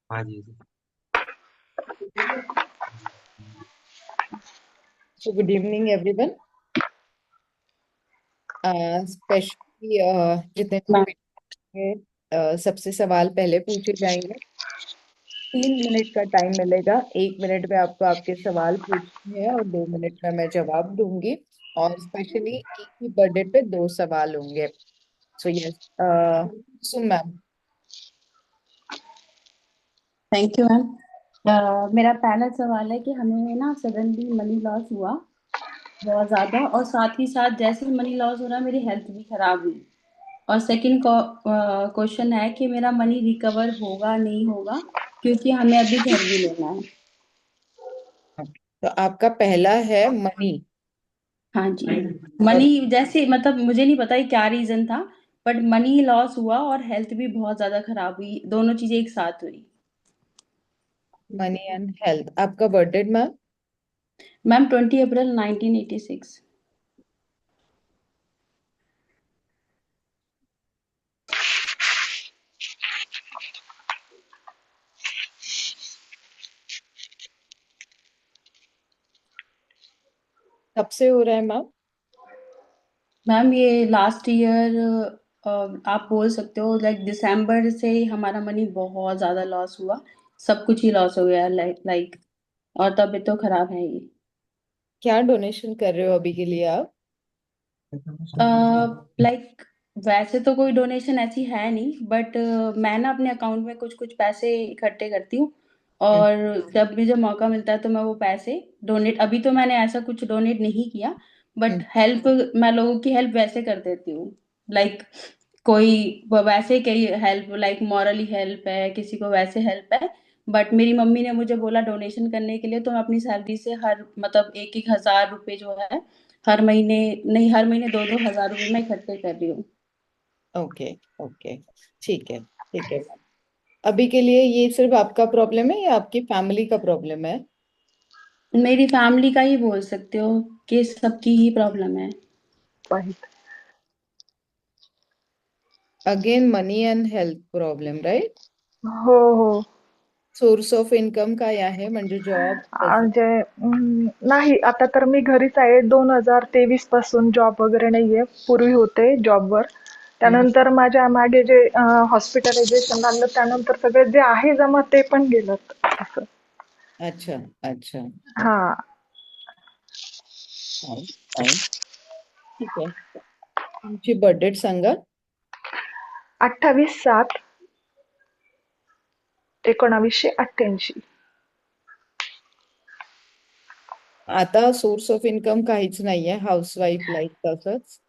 हाँ जी। So good evening everyone. Specially जितने भी मैम हैं, सबसे सवाल पहले पूछे जाएंगे। 3 मिनट का टाइम मिलेगा। 1 मिनट में आपको आपके सवाल पूछने हैं और 2 मिनट में मैं जवाब दूंगी। और स्पेशली एक ही बर्थडे पे दो सवाल होंगे। सो यस, सुन मैम। Thank you ma'am. मेरा पहला सवाल है कि हमें ना सडनली मनी लॉस हुआ बहुत ज़्यादा, और साथ ही साथ जैसे ही मनी लॉस हो रहा मेरी हेल्थ भी खराब हुई। और सेकंड क्वेश्चन है कि मेरा मनी रिकवर होगा नहीं होगा, क्योंकि हमें अभी घर भी लेना है। तो आपका पहला है मनी। हाँ जी। और मनी जैसे मतलब मुझे नहीं पता ये क्या रीज़न था, बट मनी लॉस हुआ और हेल्थ भी बहुत ज़्यादा खराब हुई, दोनों चीज़ें एक साथ हुई। मनी एंड हेल्थ। आपका बर्थडे मैम? मैम 20 अप्रैल 1986। कब से हो रहा है मैम? मैम ये लास्ट ईयर आप बोल सकते हो, लाइक दिसंबर से ही हमारा मनी बहुत ज़्यादा लॉस हुआ। सब कुछ ही लॉस हो गया, लाइक और तबीयत तो खराब है ही। क्या डोनेशन कर रहे हो अभी के लिए आप? लाइक वैसे तो कोई डोनेशन ऐसी है नहीं, बट मैं ना अपने अकाउंट में कुछ कुछ पैसे इकट्ठे करती हूँ, हम्म, और जब मुझे मौका मिलता है तो मैं वो पैसे डोनेट, अभी तो मैंने ऐसा कुछ डोनेट नहीं किया, बट हम्म, हेल्प, मैं लोगों की हेल्प वैसे कर देती हूँ। लाइक कोई वैसे कई हेल्प, लाइक मॉरली हेल्प है, किसी को वैसे हेल्प है। बट मेरी मम्मी ने मुझे बोला डोनेशन करने के लिए, तो मैं अपनी सैलरी से हर मतलब एक एक हजार रुपए जो है, हर महीने, नहीं हर महीने 2-2 हजार रुपए मैं इकट्ठे कर रही हूँ। ओके, ओके, ठीक है, ठीक है। अभी के लिए ये सिर्फ आपका प्रॉब्लम है या आपकी फैमिली का प्रॉब्लम है? मेरी फैमिली का ही बोल सकते हो कि सबकी ही प्रॉब्लम है। अगेन मनी एंड हेल्थ प्रॉब्लेम, राईट? हो हो. सोर्स ऑफ इन्कम काय आहे, म्हणजे जॉब कसं? म्हणजे नाही, आता तर मी घरीच आहे. 2023 पासून जॉब वगैरे नाहीये. पूर्वी होते जॉबवर. हम्म, त्यानंतर माझ्या मागे जे हॉस्पिटलायझेशन लागलं, त्यानंतर सगळे जे आहे जमा ते पण गेलं असं. अच्छा, अच्छा। हा. Fine, fine. ठीक आहे. तुमची बर्थडे सांगा. 28/7/1988. आता सोर्स ऑफ इन्कम काहीच नाहीये, हाऊसवाईफ लाईफ तसंच?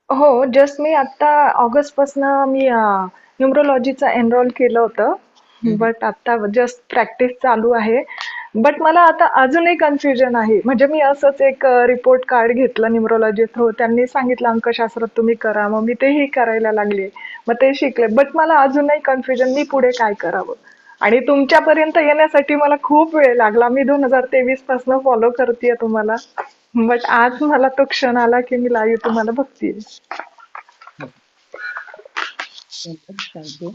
हो, जस्ट मी आता ऑगस्टपासून मी न्यूमरोलॉजीचं एनरोल केलं होतं. हम्म, बट आता जस्ट प्रॅक्टिस चालू आहे. बट मला आता अजूनही कन्फ्युजन आहे. म्हणजे मी असंच एक रिपोर्ट कार्ड घेतलं न्यूमरोलॉजी थ्रू. त्यांनी सांगितलं अंकशास्त्रात तुम्ही करा. मग मी तेही करायला लागले. मग ते शिकले. बट मला अजूनही कन्फ्युजन, मी पुढे काय करावं? आणि तुमच्यापर्यंत येण्यासाठी मला खूप वेळ लागला. मी 2023 पासून फॉलो करतेय तुम्हाला. बट आज मला तो क्षण आला की मी लाईव्ह तुम्हाला बघतेय. थँक्यू.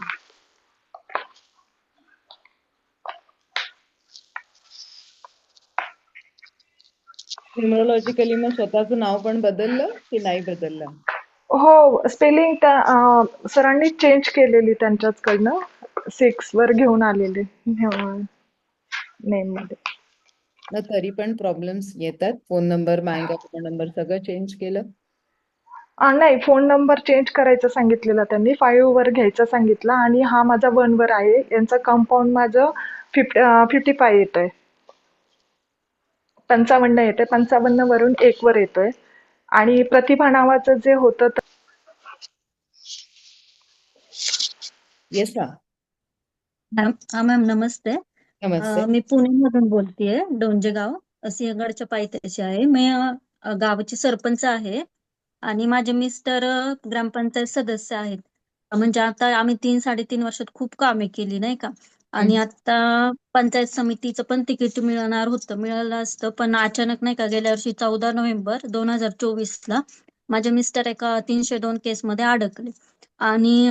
न्यूमरोलॉजिकली मग स्वतःचं नाव पण बदललं की नाही बदललं? हो, स्पेलिंग त्या सरांनी चेंज केलेली त्यांच्याचकडनं. 6 वर घेऊन आलेले नेम मध्ये. मग तरी पण प्रॉब्लेम्स येतात? Phone number, bank account number सगळं चेंज केलं? नाही, फोन नंबर चेंज करायचा सांगितलेला त्यांनी. 5 वर घ्यायचा सांगितला आणि हा माझा 1 वर आहे. यांचं कंपाऊंड माझं 55 येतंय. 55 येते. 55 वरून 1 वर येतोय. आणि प्रतिभा नावाचं जे होतं येस ना. मॅम, हा मॅम नमस्ते. नमस्ते. मी पुण्यामधून बोलतेय, डोंजे गाव सिंहगडच्या पायथ्याशी आहे. मी गावाची सरपंच आहे आणि माझे मिस्टर ग्रामपंचायत सदस्य आहेत. म्हणजे आता आम्ही 3-3.5 वर्षात खूप कामे केली नाही का. आणि हम्म. आता पंचायत समितीचं पण तिकीट मिळणार होतं, मिळालं असतं, पण अचानक नाही का गेल्या वर्षी 14 नोव्हेंबर 2024 ला माझे मिस्टर एका 302 केसमध्ये अडकले. आणि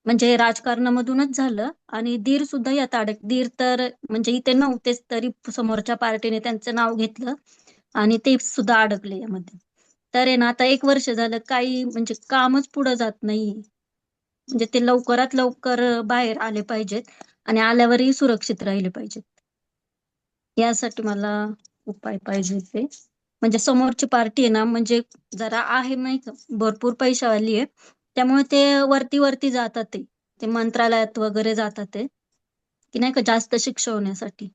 म्हणजे राजकारणामधूनच झालं. आणि दीर सुद्धा यात दीर तर म्हणजे इथे नव्हतेच, तरी समोरच्या पार्टीने त्यांचं नाव घेतलं आणि ते सुद्धा अडकले यामध्ये. तर आहे ना, आता 1 वर्ष झालं काही म्हणजे कामच पुढं जात नाही. म्हणजे ते लवकरात लवकर बाहेर आले पाहिजेत आणि आल्यावरही सुरक्षित राहिले पाहिजेत. यासाठी मला उपाय पाहिजे ते. म्हणजे समोरची पार्टी आहे ना, म्हणजे जरा आहे नाही का, भरपूर पैशावाली आहे. त्यामुळे ते वरती वरती जातात ते मंत्रालयात वगैरे जातात ते, की नाही का जास्त शिक्षा होण्यासाठी.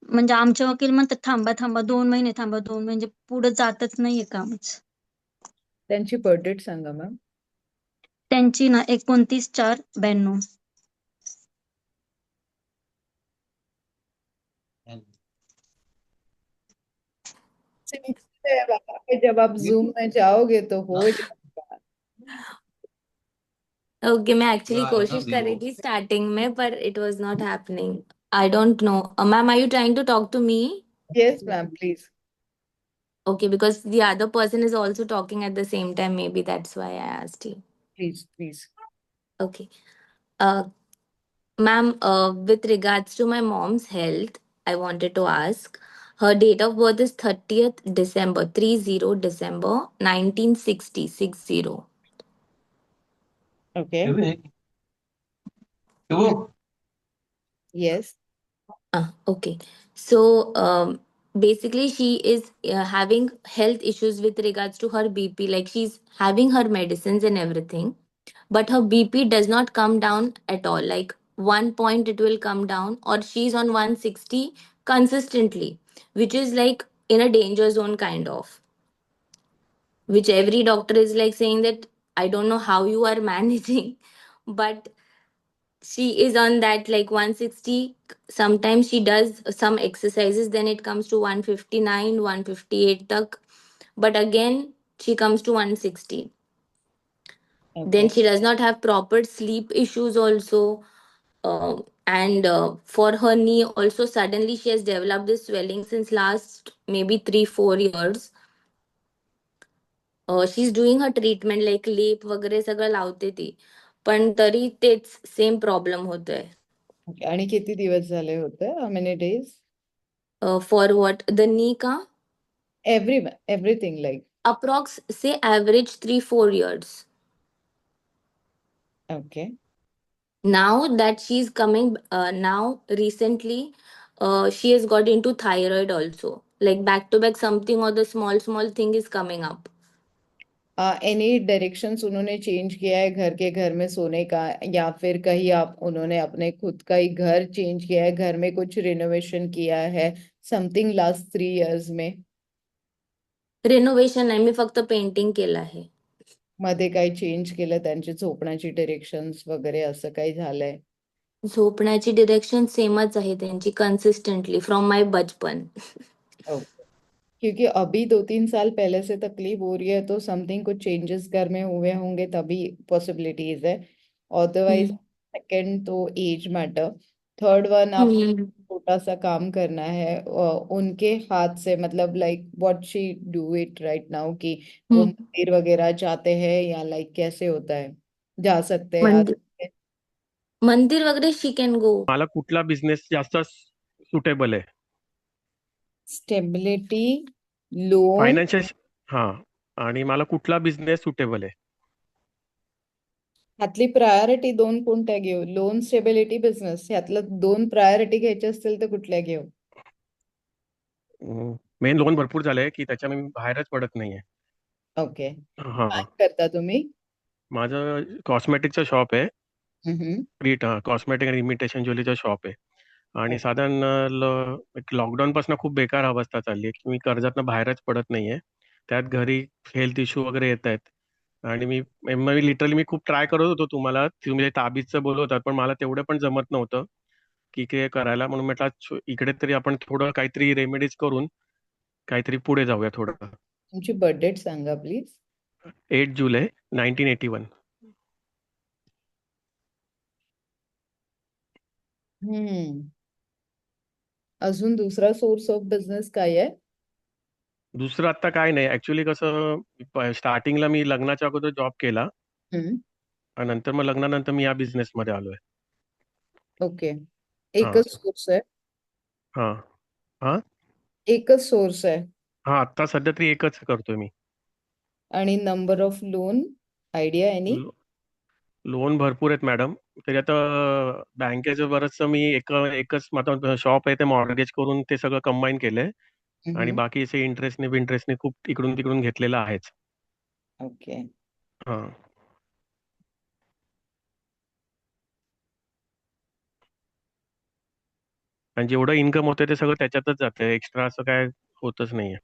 म्हणजे आमचे वकील म्हणतात थांबा थांबा 2 महिने थांबा 2 म्हणजे पुढे जातच नाहीये कामच. त्यांची बर्थ डेट सांगा मॅम. त्यांची ना 29/4/92. सिंपल है बाबा कि जब आप जूम में जाओगे तो हो जाएगा। ओके, मैं एक्चुअली कोशिश कर रही थी स्टार्टिंग में, पर it was not happening. I don't know. Ma'am, are you trying to talk to me? Yes, ma'am, please. Okay, because the other person is also talking at the same time. Maybe that's why I asked you. Please, please. Okay. Uh, Ma'am, with regards to my mom's health, I wanted to ask. Her date of birth is 30th December, 30 December 1960. Okay. Yes. Okay. So basically, she is having health issues with regards to her BP. Like she's having her medicines and everything, but her BP does not come down at all. Like 1 point, it will come down, or she's on 160 consistently, which is like in a danger zone kind of. Which every doctor is like saying that I don't know how you are managing, but she is on that like 160. Sometimes she does some exercises, then it comes to 159, 158 tak, but again she comes to 160. Then Okay. she does not have proper sleep issues also. And for her knee also, suddenly she has developed this swelling since last maybe 3-4 years. She is doing her treatment like लेप वगैरे सगळं लावते ती, पण तरी तेच same problem होतोय. Okay. आणि किती दिवस झाले होते? How many days? For what? The knee का? Everything like. Approx say average 3-4 years. Okay. Now that she's coming, now recently, she has got into thyroid also. Like back to back, something or the small thing is coming up. Any directions उन्होंने change KIA है घर के घर में सोने का, या फिर कहीं आप उन्होंने अपने खुद का ही घर चेंज किया है, घर में कुछ रिनोवेशन किया है, समथिंग लास्ट 3 इयर्स में? रिनोव्हेशन नाही, मी फक्त पेंटिंग केलं आहे. मध्ये काही चेंज केलं, त्यांची झोपण्याची डायरेक्शन्स वगैरे असं काही झालंय? झोपण्याची डिरेक्शन सेमच आहे त्यांची कन्सिस्टंटली फ्रॉम माय बचपन. ओके. क्योंकि अभी 2-3 साल पहले से तकलीफ हो रही है, तो समथिंग कुछ चेंजेस घर में हुए होंगे, तभी पॉसिबिलिटीज है। अदरवाइज सेकंड तो एज मैटर। थर्ड वन, आप छोटा सा काम करना है उनके हाथ से, मतलब like what she do it right now, कि वो मंदिर वगैरह जाते हैं या लाइक कैसे होता है? जा सकते हैं, आ मंदिर सकते हैं? मंदिर वगैरे शी कॅन गो. मला कुठला बिझनेस जास्त सुटेबल आहे? Stability, loan, financial. हा. आणि मला कुठला बिझनेस सुटेबल आहे? ह्यातली प्रायोरिटी दोन कोणत्या घेऊ? लोन, स्टेबिलिटी, बिझनेस, ह्यातलं 2 प्रायोरिटी घ्यायचे असतील तर कुठल्या घेऊ? मेन लोन भरपूर झालंय की त्याच्यामुळे मी बाहेरच पडत नाहीये. ओके. हा. काय करता तुम्ही? माझं कॉस्मेटिकचं शॉप आहे. हम्म. कॉस्मेटिक आणि इमिटेशन ज्वेलरीचं शॉप आहे. आणि ओके. साधारण लॉकडाऊन पासून खूप बेकार अवस्था चालली आहे की मी कर्जातनं बाहेरच पडत नाहीये. त्यात घरी हेल्थ इश्यू वगैरे येत आहेत. आणि मी लिटरली मी खूप ट्राय करत होतो तुम्हाला, तुम्ही ताबीजचं बोलवतात, पण मला तेवढं पण जमत नव्हतं की ते करायला. म्हणून म्हटलं इकडे तरी आपण थोडं काहीतरी रेमेडीज करून काहीतरी पुढे जाऊया थोडं. तुमची बर्थ डेट सांगा प्लीज. 8 जुलै 1981. हम्म. अजून दुसरा सोर्स ऑफ बिझनेस काय आहे? दुसरं आता काय नाही. ऍक्च्युली कसं, स्टार्टिंगला मी लग्नाच्या अगोदर जॉब केला. हम्म. आणि नंतर मग लग्नानंतर मी या बिझनेस मध्ये आलोय. ओके. हा एकच सोर्स आहे? हा हा एकच सोर्स आहे? हा आता सध्या तरी एकच करतोय मी. आणि number of loan idea any? Loan भरपूर आहेत मॅडम. तरी आता बँकेचं बरंचसं मी एकच माझं शॉप आहे ते मॉर्गेज करून ते सगळं कंबाईन केलंय. आणि बाकी असे इंटरेस्टने बिंटरेस्टने खूप इकडून तिकडून घेतलेलं आहेच. ओके. हा आणि जेवढं इन्कम होतं ते सगळं त्याच्यातच जातं, एक्स्ट्रा असं काय होतच नाहीये.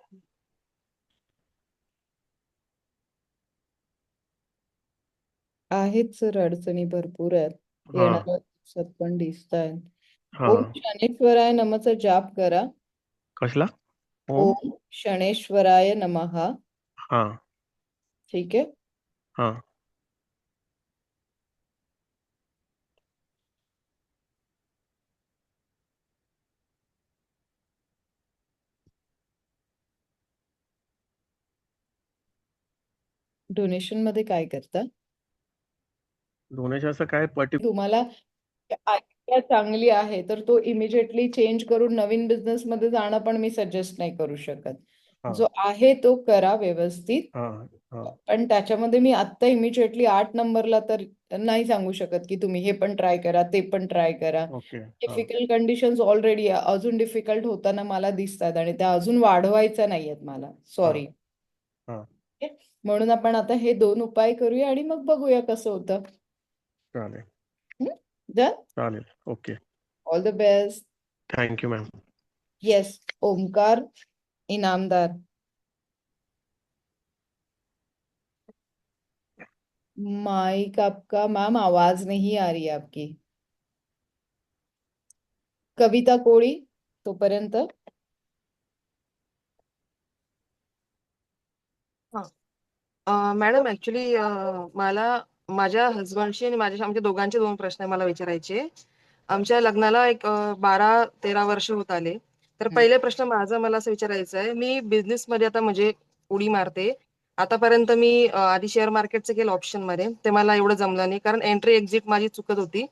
आहेत सर, अडचणी भरपूर आहेत. हा येणाऱ्या दिवसात पण दिसत आहेत. हा ओम शनेश्वराय नमःचा जाप करा. कसला? ओम. ओम शनेश्वराय नमः. हा ठीक आहे. हा डोनेशन मध्ये काय करता डोनेशन असं काय तुम्हाला? आयडिया चांगली आहे तर तो इमिजिएटली चेंज करून नवीन बिझनेस मध्ये जाणं पण मी सजेस्ट नाही करू शकत. हा जो आहे तो करा व्यवस्थित. हा हा पण त्याच्यामध्ये मी आत्ता इमिजिएटली 8 नंबरला तर नाही सांगू शकत की तुम्ही हे पण ट्राय करा, ते पण ट्राय करा. ओके. हा डिफिकल्ट कंडिशन्स ऑलरेडी अजून डिफिकल्ट होताना मला दिसतात आणि त्या अजून वाढवायच्या नाहीयेत मला. हा सॉरी. हा म्हणून आपण आता हे 2 उपाय करूया आणि मग बघूया कसं होतं. चालेल डन. चालेल. Okay. All the best. Thank you ma'am. Yes. Omkar Inamdar. Mike आपका मैम, आवाज नहीं आ रही है आपकी. कविता कोळी तोपर्यंत. मॅडम ऍक्च्युली मला माझ्या हस्बंडशी आणि आमच्या दोघांचे 2 प्रश्न मला विचारायचे. आमच्या लग्नाला एक 12-13 वर्ष होत आले. तर पहिले प्रश्न मला असं विचारायचं आहे, मी बिझनेस मध्ये आता म्हणजे उडी मारते. आतापर्यंत मी आधी शेअर मार्केटचं केलं ऑप्शन मध्ये, ते मला एवढं जमलं नाही कारण एंट्री एक्झिट माझी चुकत होती.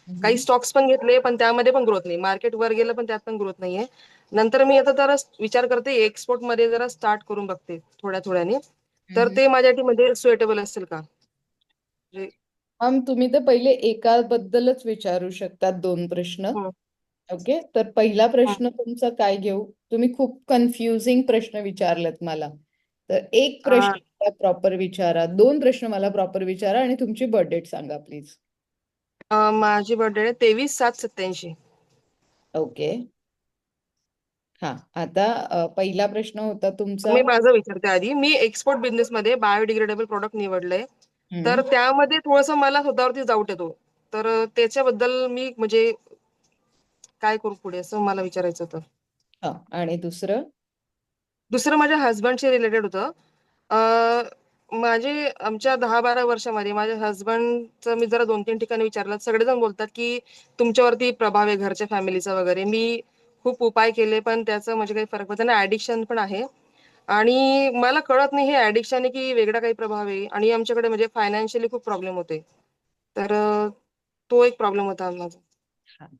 काही स्टॉक्स पण घेतले पण त्यामध्ये पण ग्रोथ नाही, मार्केट वर गेलं पण त्यात पण ग्रोथ नाहीये. नंतर मी आता जरा विचार करते एक्सपोर्ट मध्ये जरा स्टार्ट करून बघते थोड्या थोड्याने. तर ते माझ्यासाठी म्हणजे सुएटेबल असेल का? म्हणजे मॅम तुम्ही तर पहिले एकाबद्दलच विचारू शकतात 2 प्रश्न. हं, ओके. तर पहिला हं. प्रश्न तुमचा काय घेऊ? तुम्ही खूप कन्फ्युजिंग प्रश्न विचारलेत मला. तर एक अं, प्रश्न प्रॉपर विचारा, 2 प्रश्न मला प्रॉपर विचारा आणि तुमची बर्थ डेट सांगा प्लीज. माझी बर्थडे आहे 23/7/87. ओके. हा. आता पहिला प्रश्न होता तुमचा. मी माझं विचारते आधी. मी एक्सपोर्ट बिझनेस मध्ये बायोडिग्रेडेबल प्रोडक्ट निवडलंय. तर त्यामध्ये थोडंसं मला स्वतःवरती डाऊट येतो. तर त्याच्याबद्दल मी म्हणजे काय करू पुढे असं मला विचारायचं होतं. हा. आणि दुसरं? दुसरं माझ्या हस्बंडशी रिलेटेड होतं. माझे आमच्या 10-12 वर्षामध्ये माझ्या हस्बंडचं मी जरा 2-3 ठिकाणी विचारलं. सगळेजण बोलतात की तुमच्यावरती प्रभाव आहे घरच्या फॅमिलीचा वगैरे. मी खूप उपाय केले पण त्याचा म्हणजे काही फरक पडत नाही. ऍडिक्शन पण आहे आणि मला कळत नाही हे ऍडिक्शन आहे की वेगळा काही प्रभाव आहे. आणि आमच्याकडे म्हणजे फायनान्शियली खूप प्रॉब्लेम होते. तर तो एक प्रॉब्लेम होता माझा.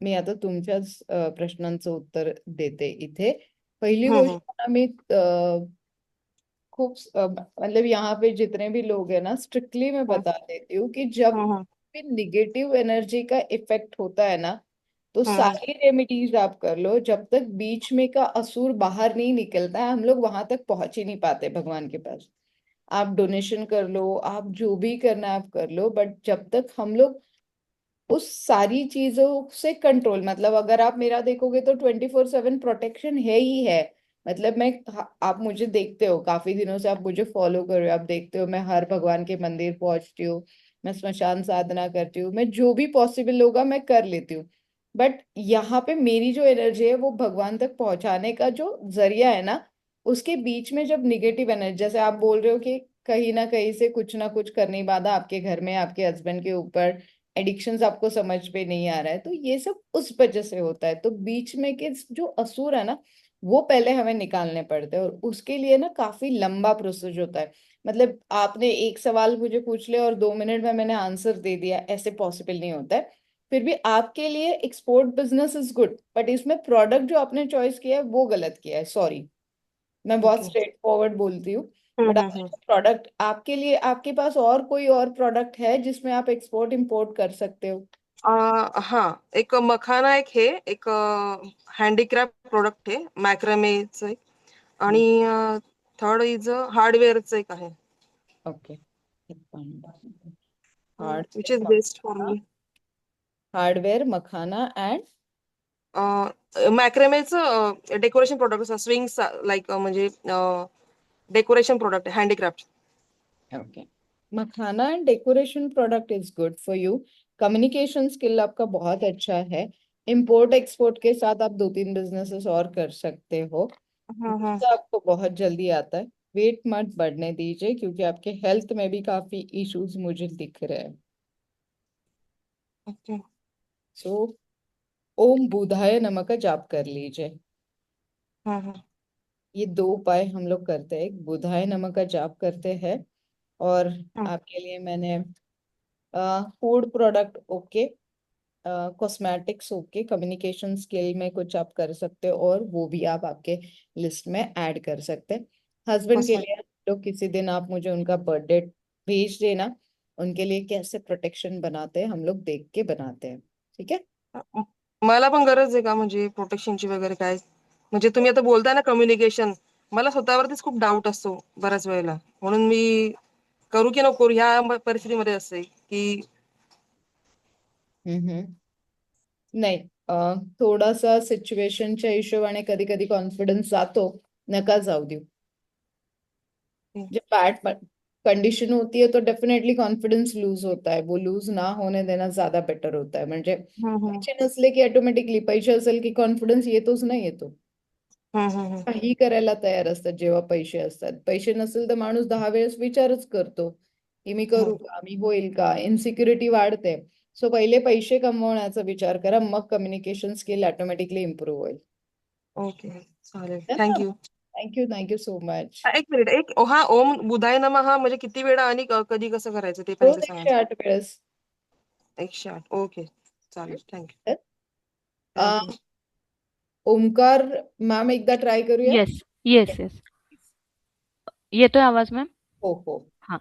मी आता तुमच्याच प्रश्नांचं उत्तर देते इथे. पहिली हम्म, हम्म, गोष्ट ना, मी खूप मतलब यहाँ पे जितने भी लोग हैं ना, स्ट्रिक्टली मैं हम्म, बता देती हूँ कि जब हम्म, भी निगेटिव एनर्जी का इफेक्ट होता है ना, तो हम्म, सारी रेमेडीज आप कर लो, जब तक बीच में का असुर बाहर नहीं निकलता है हम लोग वहां तक पहुंच ही नहीं पाते भगवान के पास. आप डोनेशन कर लो, आप जो भी करना है आप कर लो, बट जब तक हम लोग उस सारी चीजों से कंट्रोल, मतलब अगर आप मेरा देखोगे तो 24/7 प्रोटेक्शन है ही है. मतलब मैं आप मुझे देखते हो, काफी दिनों से आप मुझे फॉलो कर रहे हो, आप देखते हो मैं हर भगवान के मंदिर पहुंचती हूँ, मैं श्मशान साधना करती हूँ, मैं जो भी पॉसिबल होगा मैं कर लेती हूँ. बट यहाँ पे मेरी जो एनर्जी है वो भगवान तक पहुंचाने का जो जरिया है ना, उसके बीच में जब निगेटिव एनर्जी, जैसे आप बोल रहे हो कि कहीं ना कुछ करनी बाधा आपके घर में आपके हस्बैंड के ऊपर, एडिक्शंस आपको समझ पे नहीं आ रहा है, तो ये सब उस वजह से होता है. तो बीच में के जो असुर है ना, वो पहले हमें निकालने पड़ते हैं और उसके लिए ना काफी लंबा प्रोसेस होता है. मतलब आपने एक सवाल मुझे पूछ लिया और 2 मिनट में मैंने आंसर दे दिया, ऐसे पॉसिबल नहीं होता है। फिर भी आपके लिए export business is good, but इसमें प्रोडक्ट जो आपने चॉइस किया है वो गलत किया है, सॉरी। मैं बहुत ओके। स्ट्रेट फॉरवर्ड बोलती हूँ। बट आपने हम्म। जो प्रोडक्ट आपके लिए, आपके पास और कोई और प्रोडक्ट है जिसमें आप एक्सपोर्ट इंपोर्ट कर सकते हो? हाँ, एक मखाना एक हे एक हँडीक्राफ्ट प्रोडक्ट आहे मॅक्रमेचं एक, आणि थर्ड इज हार्डवेअरचं एक आहे okay, hard which is best for me. Hardware, makhana and मॅक्रमेचं डेकोरेशन प्रोडक्ट स्विंग्स लाईक म्हणजे decoration product handicraft. Okay, makhana and decoration product is good for you. Communication skill आपका बहुत अच्छा है। इंपोर्ट एक्सपोर्ट के साथ आप 2-3 बिजनेसेस और कर सकते हो। हम्म. तो आपको बहुत जल्दी आता है। वेट मत बढ़ने दीजिए, क्योंकि आपके हेल्थ में भी काफी इश्यूज मुझे दिख रहे हैं। ओके. सो ओम बुधाय नमः का जाप कर लीजिए। हम्म. ये 2 उपाय हम लोग करते हैं, एक बुधाय नमः का जाप करते हैं, और आपके लिए मैंने food product okay, cosmetics okay, communication skill में कुछ आप कर सकते हो, और वो भी आप आपके लिस्ट में ऐड कर सकते हैं। हस्बैंड के लिए तो किसी दिन आप मुझे उनका बर्थडे भेज देना, उनके लिए कैसे प्रोटेक्शन बनाते हैं हम लोग देख के बनाते हैं, ठीक है? मला पण गरज आहे का म्हणजे प्रोटेक्शनची वगैरे काय, म्हणजे तुम्ही आता बोलताय ना कम्युनिकेशन, मला स्वतःवरतीच खूप डाऊट असतो बऱ्याच वेळेला, म्हणून मी करू की नको ह्या परिस्थितीमध्ये असते की. हम्म। नाही, थोडासा सिच्युएशनच्या हिशोबाने कधी कधी कॉन्फिडन्स जातो, नका जाऊ देऊ। जब बैड कंडीशन होती है तो डेफिनेटली कॉन्फिडेंस लूज होता है, वो लूज ना होने देना ज्यादा बेटर होता है। म्हणजे हम्म. पैसे नसले की ऑटोमॅटिकली, पैसे असेल की कॉन्फिडन्स येतोच ना येतो। हम्म. काही करायला तयार असतात जेव्हा पैसे असतात, पैसे नसेल तर माणूस 10 वेळेस विचारच करतो की मी करू का, मी होईल का, इनसिक्युरिटी वाढते। सो पहिले पैसे कमवण्याचा विचार करा, मग कम्युनिकेशन स्किल ऑटोमॅटिकली इम्प्रूव्ह होईल। ओके, चालेल, thank you. Thank you, thank you so much. एक मिनिट, हा ओम बुधाय नमः हा म्हणजे किती वेळा आणि कधी कसं करायचं ते पण रोज एकदा सांगा. 108 वेळेस। 108. ओके, चालेल, थँक्यू. अ, थँक्यू. ओमकार मॅम एकदा ट्राय करूया? Yes, yes, yes. येतोय आवाज मॅम? हो हो। हां.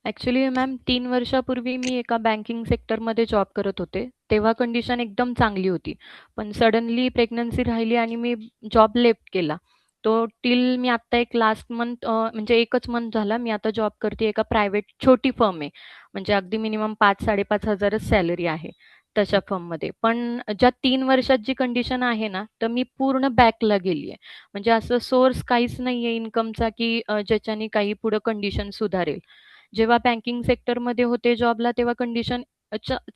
ॲक्चुअली मॅम 3 वर्षापूर्वी मी एका बँकिंग सेक्टरमध्ये जॉब करत होते. तेव्हा कंडिशन एकदम चांगली होती. पण सडनली प्रेग्नन्सी राहिली आणि मी जॉब लेफ्ट केला. तो टिल मी आत्ता एक लास्ट मंथ म्हणजे 1च मंथ झाला मी आता जॉब करते एका प्रायव्हेट छोटी फर्म आहे. म्हणजे अगदी मिनिमम 5,000-5,500च सॅलरी आहे तशा फर्ममध्ये. पण ज्या 3 वर्षात जी कंडिशन आहे ना, तर मी पूर्ण बॅकला गेली आहे. म्हणजे असं सोर्स काहीच नाहीये इन्कमचा, की ज्याच्याने काही पुढं कंडिशन सुधारेल. जेव्हा बँकिंग सेक्टरमध्ये होते जॉबला तेव्हा कंडिशन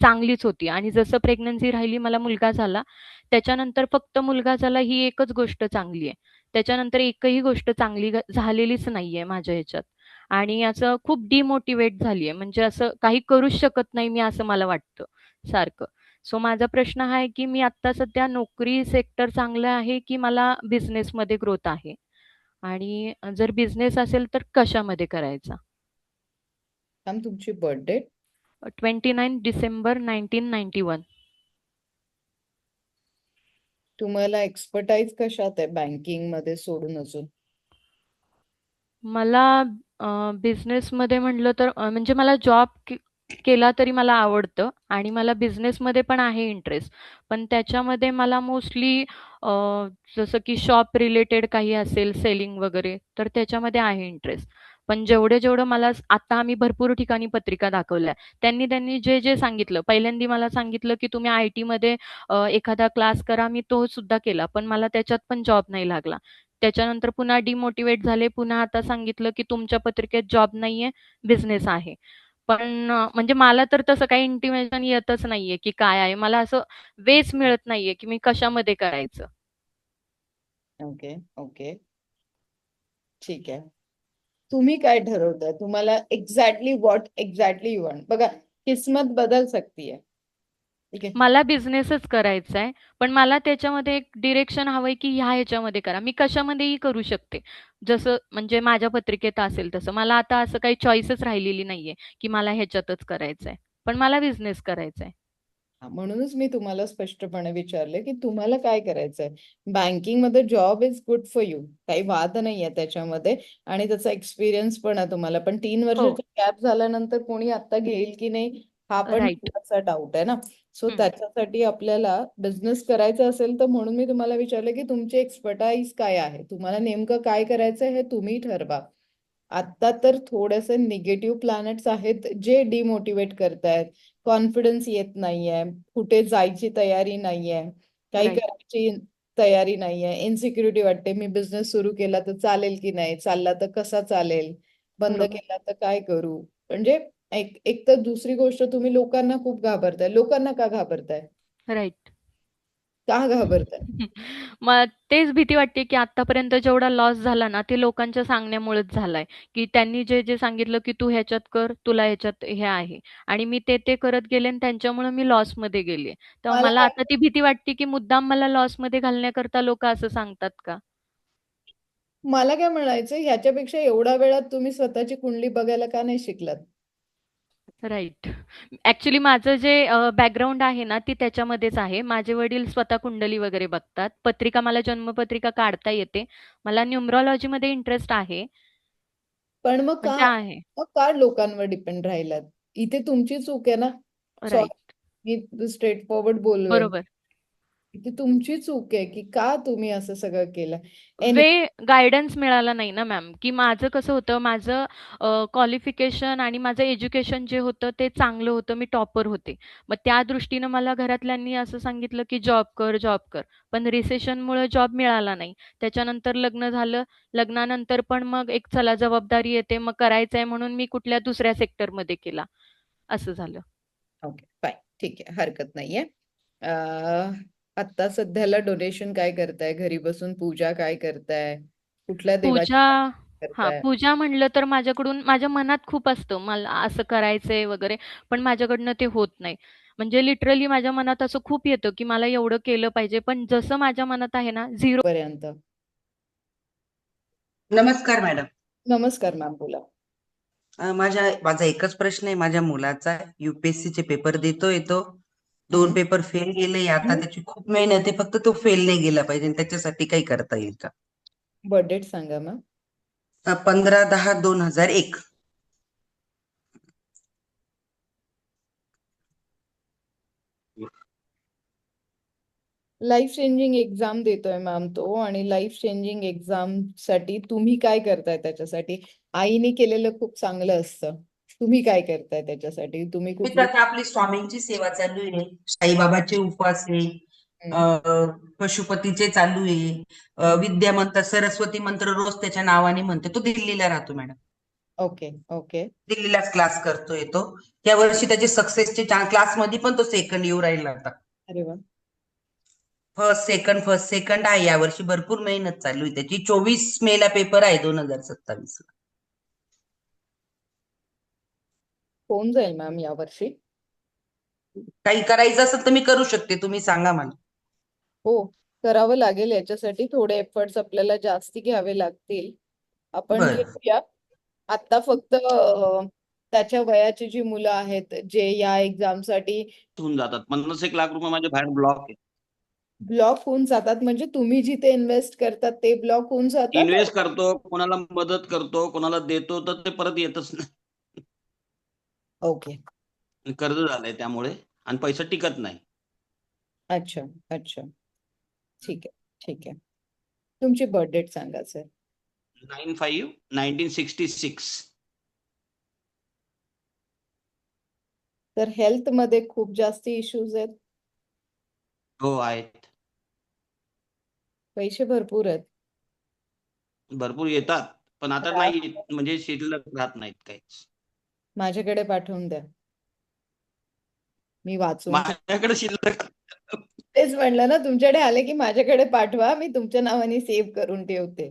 चांगलीच होती आणि जसं प्रेग्नन्सी राहिली मला मुलगा झाला. त्याच्यानंतर फक्त मुलगा झाला ही एकच गोष्ट चांगली आहे. त्याच्यानंतर एकही गोष्ट चांगली झालेलीच नाहीये माझ्या ह्याच्यात आणि असं खूप डिमोटिव्हेट झाली आहे. म्हणजे असं काही करूच शकत नाही मी असं मला वाटतं सारखं. सो माझा प्रश्न हा आहे, की मी आत्ता सध्या नोकरी सेक्टर चांगलं आहे, की मला बिझनेसमध्ये ग्रोथ आहे? आणि जर बिझनेस असेल तर कशामध्ये करायचा? मॅम तुमची बर्थडे? 29 डिसेंबर 1991. तुम्हाला एक्सपर्टाईज कशात आहे बँकिंग मध्ये सोडून अजून? मला बिझनेसमध्ये म्हटलं तर म्हणजे मला जॉब केला तरी मला आवडतं आणि मला बिझनेसमध्ये पण आहे इंटरेस्ट. पण त्याच्यामध्ये मला मोस्टली जसं की शॉप रिलेटेड काही असेल सेलिंग वगैरे तर त्याच्यामध्ये आहे इंटरेस्ट. पण जेवढं मला आता आम्ही भरपूर ठिकाणी पत्रिका दाखवल्या. त्यांनी जे सांगितलं पहिल्यांदा मला सांगितलं की तुम्ही IT मध्ये एखादा क्लास करा. मी तो सुद्धा केला. पण मला त्याच्यात पण जॉब नाही लागला. त्याच्यानंतर पुन्हा डिमोटिवेट झाले. पुन्हा आता सांगितलं की तुमच्या पत्रिकेत जॉब नाहीये, बिझनेस आहे. पण म्हणजे मला तर तसं काही इंटिमेशन येतच नाहीये की काय आहे. मला असं वेच मिळत नाहीये की मी कशामध्ये करायचं. ओके ओके, ठीक आहे। तुम्ही काय ठरवताय, तुम्हाला exactly what exactly you want? बघा, किस्मत बदल सकती है, ठीक आहे. मला बिझनेसच करायचा आहे, पण मला त्याच्यामध्ये एक डिरेक्शन हवंय की ह्या ह्याच्यामध्ये करा. मी कशामध्येही करू शकते. जसं म्हणजे माझ्या पत्रिकेत असेल तसं. मला आता असं काही चॉईसच राहिलेली नाहीये, की मला ह्याच्यातच करायचंय. पण मला बिझनेस करायचा आहे. म्हणूनच मी तुम्हाला स्पष्टपणे विचारले की तुम्हाला काय करायचंय. बँकिंग मध्ये job is good for you, काही वाद नाहीये त्याच्यामध्ये, आणि त्याचा एक्सपिरियन्स पण आहे तुम्हाला. पण 3 वर्षाचा गॅप झाल्यानंतर कोणी आता घेईल की नाही हा पण राइट. थोडासा डाऊट आहे ना. सो हं. त्याच्यासाठी आपल्याला बिझनेस करायचा असेल तर म्हणून मी तुम्हाला विचारलं की तुमची एक्सपर्टाईज काय आहे, तुम्हाला नेमकं काय करायचं हे तुम्ही ठरवा. आता तर थोडेसे निगेटिव्ह प्लॅनेट्स आहेत जे डिमोटिवेट करतायत. कॉन्फिडन्स येत नाहीये, कुठे जायची तयारी नाहीये, काही राइट. करायची तयारी नाहीये, इन्सिक्युरिटी वाटते. मी बिझनेस सुरू केला तर चालेल की नाही, चालला तर कसा चालेल, बंद बरोबर. केला तर काय करू. म्हणजे एक एक तर दुसरी गोष्ट, तुम्ही लोकांना खूप घाबरताय. लोकांना का घाबरताय, राइट. का घाबरताय? मग तेच भीती वाटते, की आत्तापर्यंत जेवढा लॉस झाला ना, ते लोकांच्या सांगण्यामुळेच झालाय, की त्यांनी जे सांगितलं, की "तू ह्याच्यात कर, तुला ह्याच्यात हे आहे." आणि मी ते करत गेले आणि त्यांच्यामुळे मी लॉसमध्ये गेले. तर मला मला आता ती भीती वाटते, की मुद्दाम मला लॉसमध्ये घालण्याकरता लोकं असं सांगतात का? मला काय म्हणायचं, ह्याच्यापेक्षा एवढ्या वेळात तुम्ही स्वतःची कुंडली बघायला का नाही शिकलात? राइट. ॲक्चुअली माझं जे बॅकग्राऊंड आहे ना, ती त्याच्यामध्येच आहे. माझे वडील स्वतः कुंडली वगैरे बघतात. पत्रिका मला जन्मपत्रिका काढता येते. मला न्यूमरॉलॉजीमध्ये इंटरेस्ट आहे. पण मग का, म्हणजे आहे. मग का लोकांवर डिपेंड राहिलात? इथे तुमची चूक आहे ना. राइट. सॉरी, मी स्ट्रेट फॉरवर्ड बोललोय. बरोबर. इथे तुमची चूक आहे की का तुम्ही असं सगळं केलं. गाईडन्स मिळाला नाही ना मॅम, की माझं कसं होतं, माझं क्वालिफिकेशन आणि माझं एज्युकेशन जे होतं ते चांगलं होतं. मी टॉपर होते. मग त्या दृष्टीनं मला घरातल्यांनी असं सांगितलं, की जॉब कर, जॉब कर. पण रिसेशनमुळे जॉब मिळाला नाही. त्याच्यानंतर लग्न झालं. लग्नानंतर पण मग एक चला जबाबदारी येते, मग करायचंय म्हणून मी कुठल्या दुसऱ्या सेक्टरमध्ये केला. असं झालं. ओके फाईन, ठीक आहे, हरकत नाहीये. आता सध्याला डोनेशन काय करताय, घरी बसून पूजा काय करताय, कुठल्या देवाची पूजा करताय? पूजा म्हणलं तर माझ्याकडून माझ्या मनात खूप असतं, मला असं करायचंय वगैरे, पण माझ्याकडनं ते होत नाही. म्हणजे लिटरली माझ्या मनात असं खूप येतं, की मला एवढं केलं पाहिजे, पण जसं माझ्या मनात आहे ना, 0 पर्यंत. नमस्कार मॅडम. नमस्कार मॅम, बोला. माझा एकच प्रश्न आहे. माझ्या मुलाचा UPSC चे पेपर देतोय तो. 2 पेपर फेल गेले. आता त्याची खूप मेहनत आहे. फक्त तो फेल नाही गेला पाहिजे. त्याच्यासाठी काही करता येईल का? बर्थ डेट सांगा मॅम. 15/10/2001. लाईफ चेंजिंग एक्झाम देतोय मॅम तो, आणि लाईफ चेंजिंग एक्झाम साठी तुम्ही काय करताय त्याच्यासाठी? आईने केलेलं खूप चांगलं असतं. तुम्ही काय करताय त्याच्यासाठी? तुम्ही मी कुठली तर आपली स्वामींची सेवा चालू आहे. साईबाबाचे उपवास आहे. पशुपतीचे चालू आहे. विद्या मंत्र, सरस्वती मंत्र रोज त्याच्या नावाने म्हणते. तो दिल्लीला राहतो मॅडम. Okay okay. दिल्लीलाच क्लास करतोय तो. या वर्षी त्याचे सक्सेसचे क्लासमध्ये पण तो सेकंड येऊ राहिला होता. अरे वा. फर्स्ट सेकंड आहे. यावर्षी भरपूर मेहनत चालू आहे त्याची. 24 मेला पेपर आहे 2027 ला. होऊन जाईल मॅम यावर्षी. काही करायचं असेल तर मी करू शकते, तुम्ही सांगा मला. हो, करावं लागेल. याच्यासाठी थोडे एफर्ट्स आपल्याला जास्ती घ्यावे लागतील. आपण बर. घेऊया. आता फक्त त्याच्या वयाची जी मुलं आहेत जे या एक्झामसाठी होऊन जातात. 50-1 लाख रुपये माझे बाहेर ब्लॉक आहे. ब्लॉक होऊन जातात, म्हणजे तुम्ही जिथे इन्व्हेस्ट करतात ते ब्लॉक होऊन जातात? इन्व्हेस्ट करतो, कोणाला मदत करतो, कोणाला देतो, तर ते परत येतच नाही. ओके. कर्ज झालंय त्यामुळे, आणि पैसा टिकत नाही. अच्छा अच्छा, ठीक आहे ठीक आहे. तुमची बर्थ डेट सांगा सर. 9/5/1966. तर हेल्थ मध्ये खूप जास्त इश्यूज आहेत? हो आहेत. पैसे भरपूर आहेत? भरपूर येतात, पण आता नाही, म्हणजे शिल्लक राहत नाहीत काहीच. माझ्याकडे पाठवून द्या, मी वाचून माझ्याकडे शिल्लक तेच म्हणलं ना, तुमच्याकडे आले की माझ्याकडे पाठवा, मी तुमच्या नावाने सेव्ह करून ठेवते.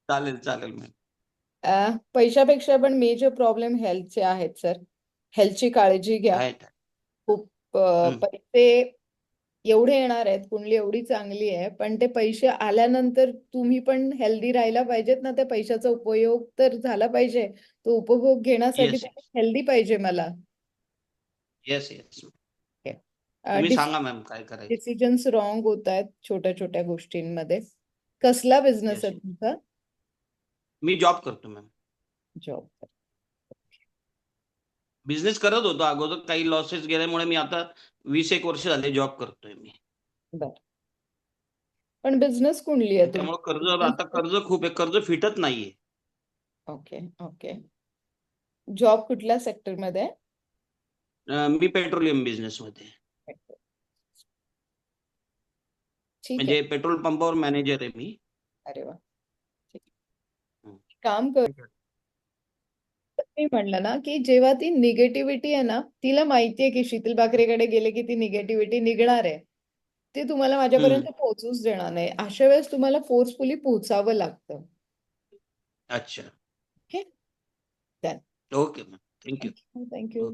चालेल चालेल मॅम. पैशापेक्षा पण मेजर प्रॉब्लेम हेल्थचे आहेत सर. हेल्थची काळजी घ्या. आहेत. खूप पैसे एवढे येणार आहेत, कुंडली एवढी चांगली आहे, पण ते पैसे आल्यानंतर तुम्ही पण हेल्दी राहायला पाहिजेत ना, त्या पैशाचा उपयोग तर झाला पाहिजे. तो उपभोग घेण्यासाठी येस हेल्दी पाहिजे मला. येस येस तुम्ही सांगा मॅम काय करायचं. डिसिजन्स रॉंग होत आहेत छोट्या छोट्या गोष्टींमध्ये. कसला बिझनेस येस आहे तुमचा? मी जॉब करतो मॅम. जॉब. बिझनेस करत होतो अगोदर, काही लॉसेस गेल्यामुळे मी आता 20 एक वर्ष झाले जॉब करतोय मी. बर. पण बिझनेस कुंडली आहे त्यामुळे कर्ज खूप आहे, कर्ज फिटत नाहीये. Okay okay. जॉब कुठल्या सेक्टर मध्ये आहे? मी पेट्रोलियम बिझनेस मध्ये, ठीक म्हणजे आहे. पेट्रोल पंपावर मॅनेजर आहे मी. अरे वा. ठीक आहे. काम कर. मी म्हणलं ना की जेव्हा ती निगेटिव्हिटी आहे ना, तिला माहितीये की शीतल बाकरेकडे गेले की ती निगेटिव्हिटी निघणार आहे, ते तुम्हाला माझ्यापर्यंत पोहोचूच देणार नाही. अशा वेळेस तुम्हाला फोर्सफुली पोहोचावं लागतं. अच्छा okay. Done. Okay ma'am, thank you. Thank you.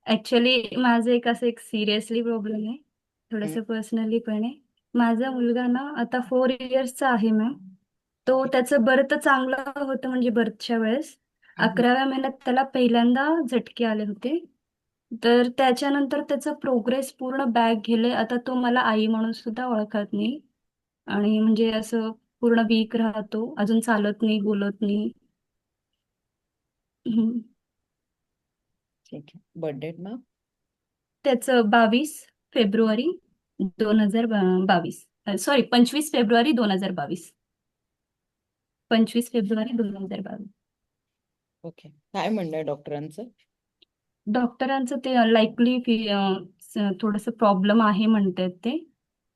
Actually माझं एक सिरियसली प्रॉब्लेम आहे, थोडंसं पर्सनली पण आहे. माझा मुलगा ना आता 4 इयर्सचा आहे मॅम. तो त्याचं बर्थ चांगलं होतं, म्हणजे बर्थच्या वेळेस 11व्या महिन्यात त्याला पहिल्यांदा झटके आले होते. तर त्याच्यानंतर त्याचं प्रोग्रेस पूर्ण बॅक गेले. आता तो मला आई म्हणून सुद्धा ओळखत नाही, आणि म्हणजे असं पूर्ण वीक राहतो, अजून चालत नाही, बोलत नाही. ठीक आहे. बर्थडे मग त्याचं 22 February 2022, sorry 25 February 2022. 25 February 2022. Okay. काय म्हणणं आहे डॉक्टरांचं? डॉक्टरांचं ते लाईकली थोडंसं प्रॉब्लेम आहे म्हणतात ते.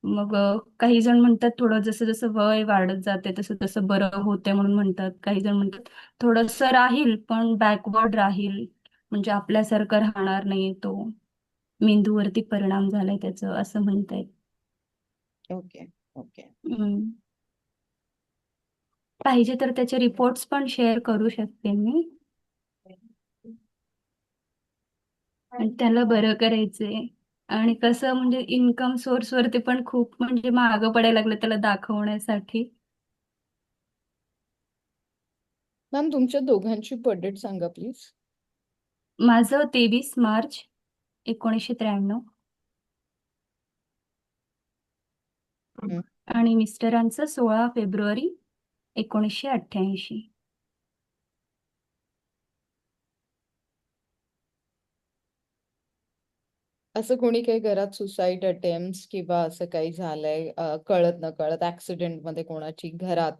मग काही जण म्हणतात थोडं जसं जसं वय वाढत जाते तसं तसं बरं होते म्हणून म्हणतात. काही जण म्हणतात थोडंसं राहील पण बॅकवर्ड राहील, म्हणजे आपल्यासारखं राहणार नाही, तो मेंदूवरती परिणाम झालाय त्याचं, असं म्हणतायत. Okay okay. पाहिजे तर त्याचे रिपोर्ट्स पण शेअर करू शकते मी. आणि त्याला बरं करायचंय. आणि कसं म्हणजे इन्कम सोर्स वरती पण खूप म्हणजे मागं पडायला लागलं त्याला दाखवण्यासाठी. मॅम तुमच्या दोघांची बर्थडे सांगा प्लीज. माझं 23 मार्च 1993 आणि मिस्टरांचं 16 फेब्रुवारी 1988. असं कोणी काही घरात सुसाईड अटेम्प्ट किंवा असं काही झालंय कळत न कळत ऍक्सिडेंट मध्ये कोणाची घरात,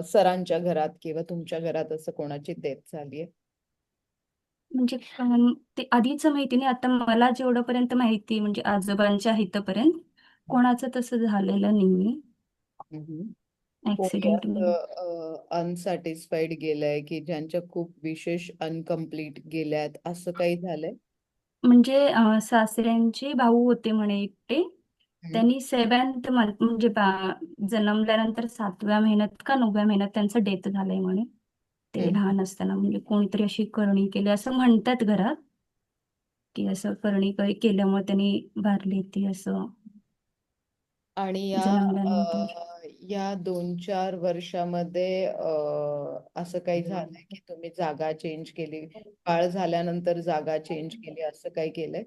सरांच्या घरात किंवा तुमच्या घरात असं कोणाची डेथ झालीये? म्हणजे ते आधीच माहिती नाही, आता मला जेवढंपर्यंत माहिती म्हणजे आजोबांच्या इथपर्यंत कोणाचं तसं झालेलं नाहीये कोणी ऍक्सिडेंट मध्ये. असं अनसॅटिस्फाईड गेलंय की ज्यांच्या खूप विशेष अनकम्प्लीट गेल्यात, असं काही झालंय? म्हणजे सासऱ्यांचे भाऊ होते म्हणे एकटे, त्यांनी 7th मंथ म्हणजे जन्मल्यानंतर 7व्या महिन्यात का 9व्या महिन्यात त्यांचं डेथ झालंय म्हणे. ते लहान असताना म्हणजे कोणीतरी अशी करणी केली असं म्हणतात घरात, की असं करणी केल्यामुळे त्यांनी वारली ती, असं आणि जन्मल्यानंतर. या 2-4 वर्षामध्ये असं काही झालंय की तुम्ही जागा चेंज केली, बाळ झाल्यानंतर जागा चेंज केली, असं काही केलंय?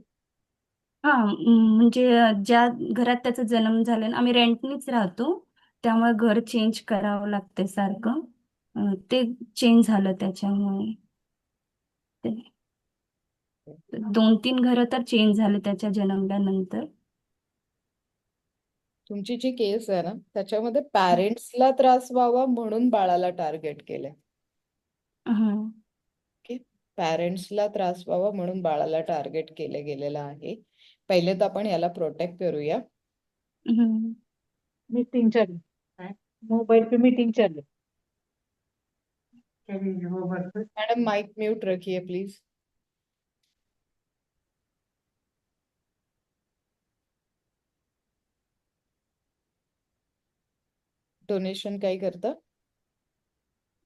हा म्हणजे ज्या घरात त्याचा जन्म झाला आम्ही रेंटनीच राहतो, त्यामुळे घर चेंज करावं लागतंय सारखं. ते चेंज झालं त्याच्यामुळे. 2-3 घरं तर चेंज झाले त्याच्या जन्मल्यानंतर. तुमची जी केस आहे ना त्याच्यामध्ये पॅरेंट्सला त्रास व्हावा म्हणून बाळाला टार्गेट केलंय. ओके. पॅरेंट्सला त्रास व्हावा म्हणून बाळाला टार्गेट केलं गेलेलं आहे. पहिले तर आपण याला प्रोटेक्ट करूया. मीटिंग चालू है, मोबाइल पे मीटिंग चालू है. मैडम माइक म्यूट रखिए प्लीज. डोनेशन काही करता?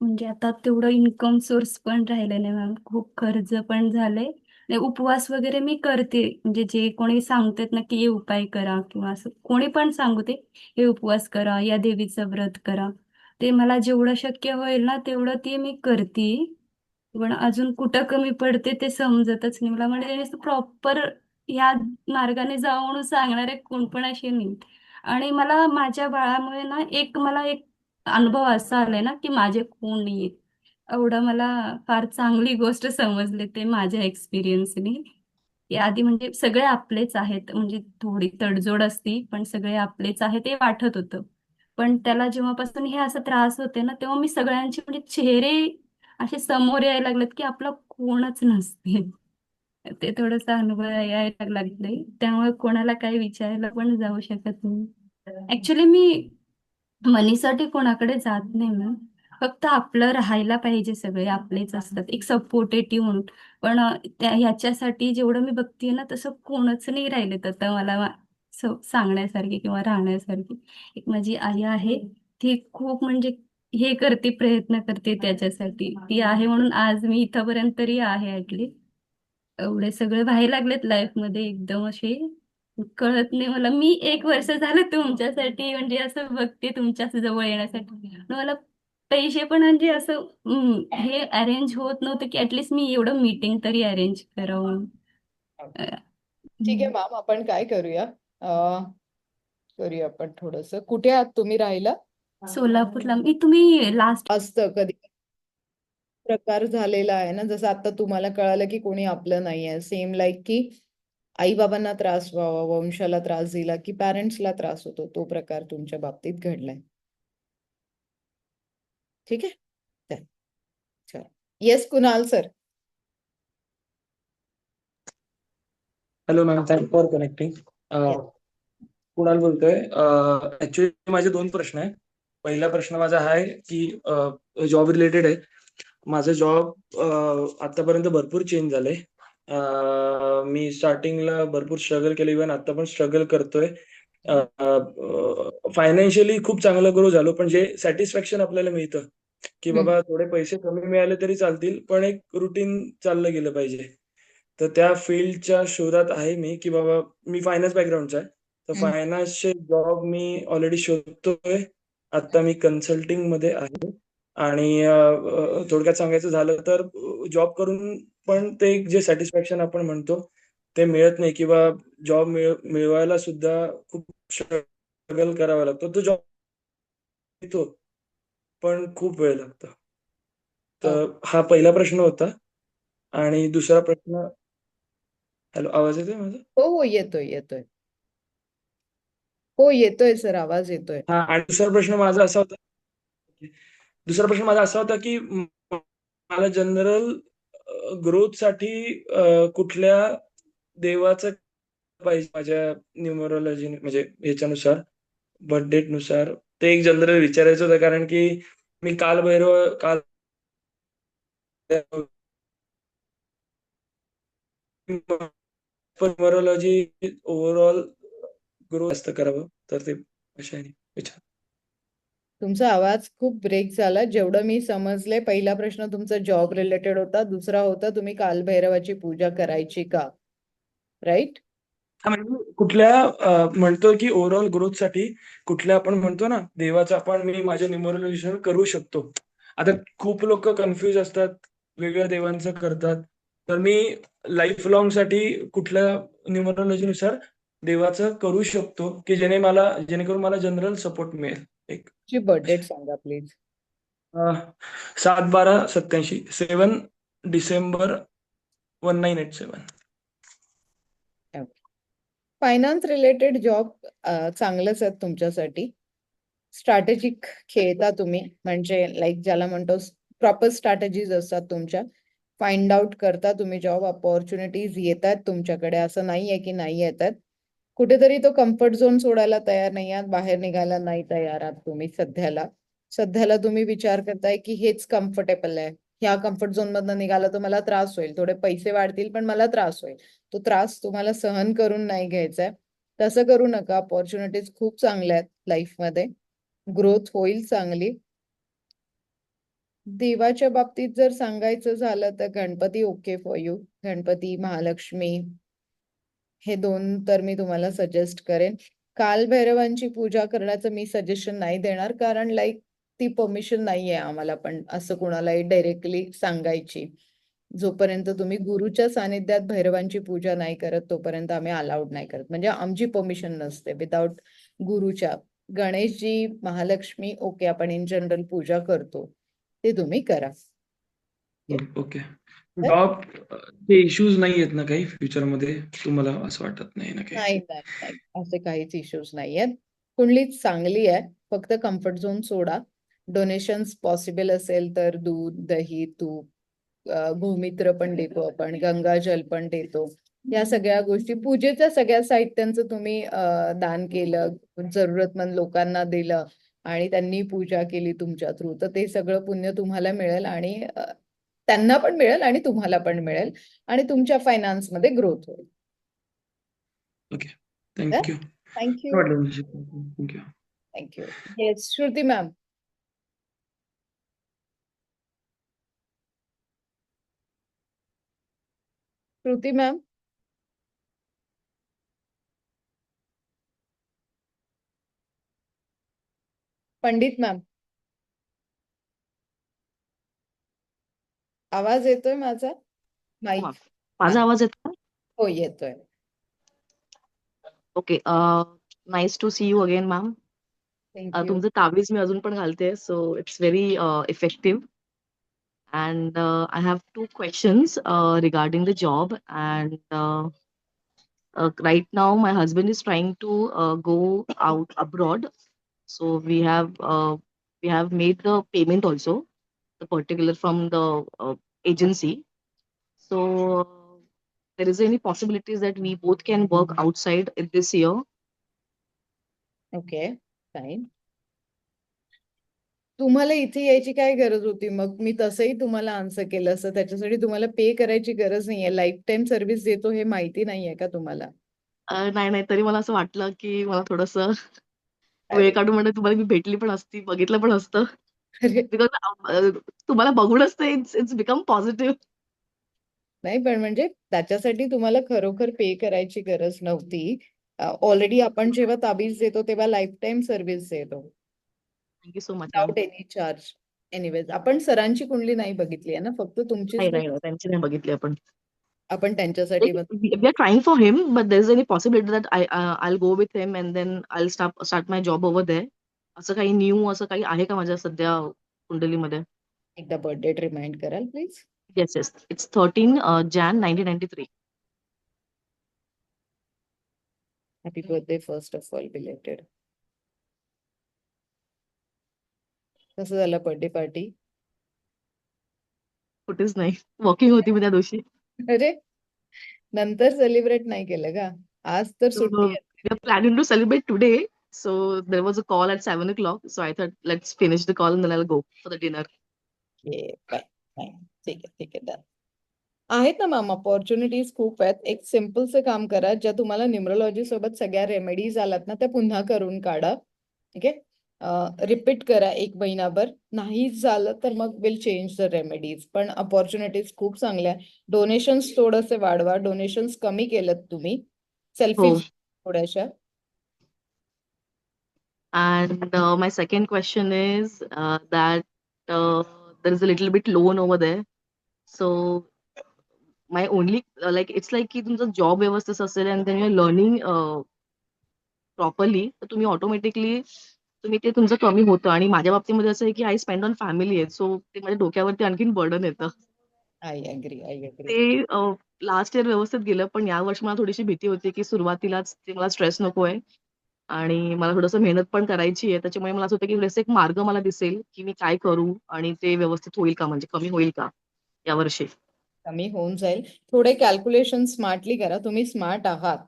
म्हणजे आता तेवढं इन्कम सोर्स पण राहिलं नाही मॅम, खूप खर्च पण झाले आणि उपवास वगैरे मी करते, म्हणजे जे कोणी सांगतात ना की हे उपाय करा किंवा असं कोणी पण सांगू ते, हे उपवास करा, या देवीचं व्रत करा, ते मला जेवढं शक्य होईल ना तेवढं ते मी करते. पण अजून कुठं कमी पडते ते समजतच नाही मला, म्हणजे प्रॉपर ह्या मार्गाने जाऊ म्हणून सांगणारे कोण पण असे नाही. आणि मला माझ्या बाळामुळे ना मला एक अनुभव असा आलाय ना की माझे कोण नाहीये, एवढं मला फार चांगली गोष्ट समजली ते माझ्या एक्सपिरियन्सनी. आधी म्हणजे सगळे आपलेच आहेत, म्हणजे थोडी तडजोड असती पण सगळे आपलेच आहे ते वाटत होतं. पण त्याला जेव्हापासून हे असा त्रास होते ना तेव्हा मी सगळ्यांचे म्हणजे चेहरे असे समोर यायला लागलेत की आपलं कोणच नसते. ते थोडंसं अनुभव यायला लागले, त्यामुळे कोणाला काही विचारायला पण जाऊ शकत नाही. ऍक्च्युली मी मनीसाठी कोणाकडे जात नाही ना, फक्त आपलं राहायला पाहिजे, सगळे आपलेच असतात एक सपोर्टेटिव्ह म्हणून. पण ह्याच्यासाठी जेवढं मी बघतीये ना तसं कोणच नाही राहिलेत आता मला सांगण्यासारखी किंवा राहण्यासारखी. एक माझी आई आहे, ती खूप म्हणजे हे करते, प्रयत्न करते त्याच्यासाठी, ती आहे म्हणून आज मी इथपर्यंत तरी आहे ऍटलीस्ट. एवढे सगळे व्हायला लागलेत लाईफ मध्ये एकदम असे, कळत नाही मला. मी 1 वर्ष झालं तुमच्यासाठी म्हणजे असं बघते, तुमच्या जवळ येण्यासाठी. पण मला पैसे पण म्हणजे असं हे अरेंज होत नव्हतं की ऍटलीस्ट मी एवढं मीटिंग तरी अरेंज करावं. ठीक आहे मॅम, आपण काय करूया, करूया आपण थोडस. कुठे आहात तुम्ही राहायला? सोलापूरला. तुम्ही लास्ट असतं कधी प्रकार झालेला आहे ना, जसं आता तुम्हाला कळालं की कोणी आपलं नाहीये, सेम लाईक की आई बाबांना त्रास व्हावा, वंशाला त्रास दिला की पॅरेंट्सला त्रास होतो, तो प्रकार तुमच्या बाबतीत घडलाय. ठीक आहे, चल. Yes Kunal sir. Hello ma'am, thank for connecting. Yes. Kunal बोलतोय. ऍक्च्युली माझे 2 प्रश्न आहे. पहिला प्रश्न माझा आहे की जॉब रिलेटेड आहे. माझं जॉब आतापर्यंत भरपूर चेंज झालंय. मी स्टार्टिंगला भरपूर स्ट्रगल केलं, इव्हन आता पण स्ट्रगल करतोय. फायनान्शियली खूप चांगलं ग्रो झालो, पण जे सॅटिस्फॅक्शन आपल्याला मिळतं की बाबा थोडे पैसे कमी मिळाले तरी चालतील, पण एक रुटीन चाललं गेलं पाहिजे. तर त्या फील्डच्या शोधात आहे मी की बाबा, मी फायनान्स बॅकग्राऊंडचा आहे, तर फायनान्सचे जॉब मी ऑलरेडी शोधतोय. आता मी कन्सल्टिंग मध्ये आहे. आणि थोडक्यात सांगायचं झालं तर जॉब करून पण ते एक जे सॅटिस्फॅक्शन आपण म्हणतो ते मिळत नाही, किंवा जॉब मिळवायला सुद्धा खूप स्ट्रगल करावा लागतो. तो जॉब मिळतो पण खूप वेळ लागतो. तर हा पहिला प्रश्न होता. आणि दुसरा प्रश्न, हॅलो, आवाज येतोय माझा? हो येतोय येतोय. हो येतोय सर, आवाज येतोय. हा, आणि दुसरा प्रश्न माझा असा होता की मला जनरल ग्रोथ साठी कुठल्या देवाचं पाहिजे माझ्या न्यूमरोलॉजी, म्हणजे ह्याच्यानुसार, बर्थ डेट नुसार. ते एक जनरल विचारायचं होतं, कारण की मी काल न्यूमरोलॉजी ओव्हरऑल ग्रो जास्त करावं, तर ते अशाने विचार. तुमचा आवाज खूप ब्रेक झाला. जेवढं मी समजले, पहिला प्रश्न तुमचा जॉब रिलेटेड होता, दुसरा होता तुम्ही कालभैरवाची पूजा करायची का, राईट? हा, म्हणजे कुठल्या म्हणतो की ओव्हरऑल ग्रोथ साठी कुठल्या आपण म्हणतो ना देवाचं, आपण मी माझ्या न्यूमरोलॉजीनुसार करू शकतो. आता खूप लोक कन्फ्युज असतात, वेगवेगळ्या देवांचं करतात. तर मी लाईफ लॉंग साठी कुठल्या न्यूमरोलॉजीनुसार देवाचं करू शकतो की जेणेकरून मला जनरल सपोर्ट मिळेल. एक तुमची बर्थ डेट सांगा please. 7/12/87, 7 December 1987. Finance related job चांगलंच आहेत तुमच्यासाठी. स्ट्रॅटेजिक खेळता तुम्ही, म्हणजे लाईक ज्याला म्हणतो प्रॉपर स्ट्रॅटेजीज असतात तुमच्या. फाइंड आउट करता तुम्ही जॉब ऑपॉर्च्युनिटीज येतात तुमच्याकडे, असं नाहीये की नाही येतात. कुठेतरी तो कम्फर्ट झोन सोडायला तयार नाही आहात, बाहेर निघायला नाही तयार आहात तुम्ही सध्याला तुम्ही विचार करताय की हेच कम्फर्टेबल आहे, ह्या कम्फर्ट झोन मधनं निघाला तर मला त्रास होईल, थोडे पैसे वाढतील पण मला त्रास होईल. तो त्रास तुम्हाला सहन करून नाही घ्यायचा आहे. तसं करू नका. ऑपॉर्च्युनिटीज खूप चांगल्या आहेत लाईफमध्ये, ग्रोथ होईल चांगली. देवाच्या बाबतीत जर सांगायचं झालं तर Ganpati okay for you. Ganpati, Mahalakshmi हे दोन तर मी तुम्हाला सजेस्ट करेन. कालभैरवांची पूजा करण्याचं मी सजेशन नाही देणार, कारण ती परमिशन नाहीये आम्हाला पण असं कुणालाही डायरेक्टली सांगायची. जोपर्यंत तुम्ही गुरुच्या सानिध्यात भैरवांची पूजा नाही करत तोपर्यंत आम्ही अलाउड नाही करत. म्हणजे आमची परमिशन नसते विदाउट गुरुच्या. गणेशजी, महालक्ष्मी ओके, आपण इन जनरल पूजा करतो, ते तुम्ही करा. ओके. जॉब चे इश्यूज नाही आहेत ना काही फ्युचरमध्ये, तुम्हाला असं वाटत नाही ना काही? नाही नाही नाही, असे काहीच इश्यूज नाहीयेत. कुंडली चांगली आहे, फक्त कम्फर्ट झोन सोडा. डोनेशन्स पॉसिबल असेल तर दूध, दही, तूप, गोमित्र पण देतो आपण, गंगाजल पण देतो. या सगळ्या गोष्टी, पूजेच्या सगळ्या साहित्यांचं तुम्ही दान केलं, जरूरतमंद लोकांना दिलं आणि त्यांनी पूजा केली तुमच्या थ्रू, तर ते सगळं पुण्य तुम्हाला मिळेल आणि त्यांना पण मिळेल आणि तुम्हाला पण मिळेल आणि तुमच्या फायनान्समध्ये ग्रोथ होईल. Okay, thank you. Thank you. Thank you. Thank you. Yes, Shruti ma'am. Shruti ma'am. Pandit ma'am, आवाज येतोय माझा? माईक. माझा आवाज येतो? हो, येतोय. Okay. Nice to see you again ma'am. Thank you. तुमचं तावीज मी अजून पण घालते, so it's very effective. And I have two questions regarding the job. And right now, my husband is trying to go out abroad. So we have made the payment also, the particular from the agency. So there is any possibilities that we both can work outside in this year? Okay, fine. तुम्हाला इथे यायची काय गरज होती मग? मी तसंही तुम्हाला answer केलं असतं. त्याच्यासाठी तुम्हाला पे करायची गरज नाहीये. लाईफ टाईम सर्व्हिस देतो हे माहिती नाहीये का तुम्हाला? नाही तरी मला असं वाटलं की मला थोडंसं वेळ अरे काढून म्हणजे तुम्हाला मी भेटली पण असती, बघितलं पण असतं. अरे बिकॉज तुम्हाला बघूनच ते इट्स बिकम पॉझिटिव्ह. नाही, पण म्हणजे त्याच्यासाठी तुम्हाला खरोखर पे करायची गरज नव्हती. ऑलरेडी आपण जेव्हा ताबीज देतो तेव्हा लाईफ टाईम सर्व्हिस देतो thank you so much ma'am. Without any charge. Anyways, आपण सरांची कुंडली नाही बघितली आहे ना, फक्त तुमचीच नाही बघितली. त्यांची नाही बघितली आपण. आपण त्यांच्यासाठी We are trying for him, but there is any possibility that I'll go with him and then I'll start my job over there. असं काही न्यू असं काही आहे का माझ्या सध्या कुंडलीमध्ये? एकदा बर्थडे रिमाइंड कराल please? Yes yes, it's 13 Jan 1993. Happy birthday first of all belated. कसं झालं बर्थडे पार्टी? कुठेच नाही, वॉकिंग होती मी त्या दिवशी. अरे, नंतर सेलिब्रेट नाही केलं का? आज तर सुट्टी आहे. We are planning to celebrate today, so there was a call at 7 o'clock, so I thought let's finish the call and then I'll go for the dinner. Fine. ठीक आहे डन. आहेत ना मॅम, ऑपॉर्च्युनिटीज खूप आहेत. एक सिम्पलचं काम करा, ज्या तुम्हाला न्यूमरोलॉजी सोबत सगळ्या रेमेडीज आलात ना त्या पुन्हा करून काढा. ठीक आहे, रिपीट करा 1 महिनाभर. नाही झालं तर मग विल चेंज द रेमेडीज. पण ऑपॉर्च्युनिटीज खूप चांगल्या. डोनेशन्स थोडेसे वाढवा. डोनेशन्स कमी केलं तुम्ही, सेल्फिश थोड्याशा. And my second question is that there is a little bit loan over there. So my only it's like की तुमचा जॉब व्यवस्थित असेल and then you're learning properly, तर तुम्ही ऑटोमॅटिकली ते तुमचं कमी होतं. आणि माझ्या बाबतीमध्ये असं आहे की आय स्पेंड ऑन फॅमिली आहे, सो ते माझ्या डोक्यावरती आणखीन बर्डन येतं. I agree. ते लास्ट इयर व्यवस्थित गेलं, पण या वर्षी मला थोडीशी भीती होती की सुरुवातीलाच ते मला स्ट्रेस नको आहे आणि मला थोडंसं मेहनत पण करायची आहे. त्याच्यामुळे मला असं होतं की थोडंसं एक मार्ग मला दिसेल की मी काय करू आणि ते व्यवस्थित होईल का, म्हणजे कमी होईल का यावर्षी. कमी होऊन जाईल. थोडे कॅल्क्युलेशन स्मार्टली करा. तुम्ही स्मार्ट आहात.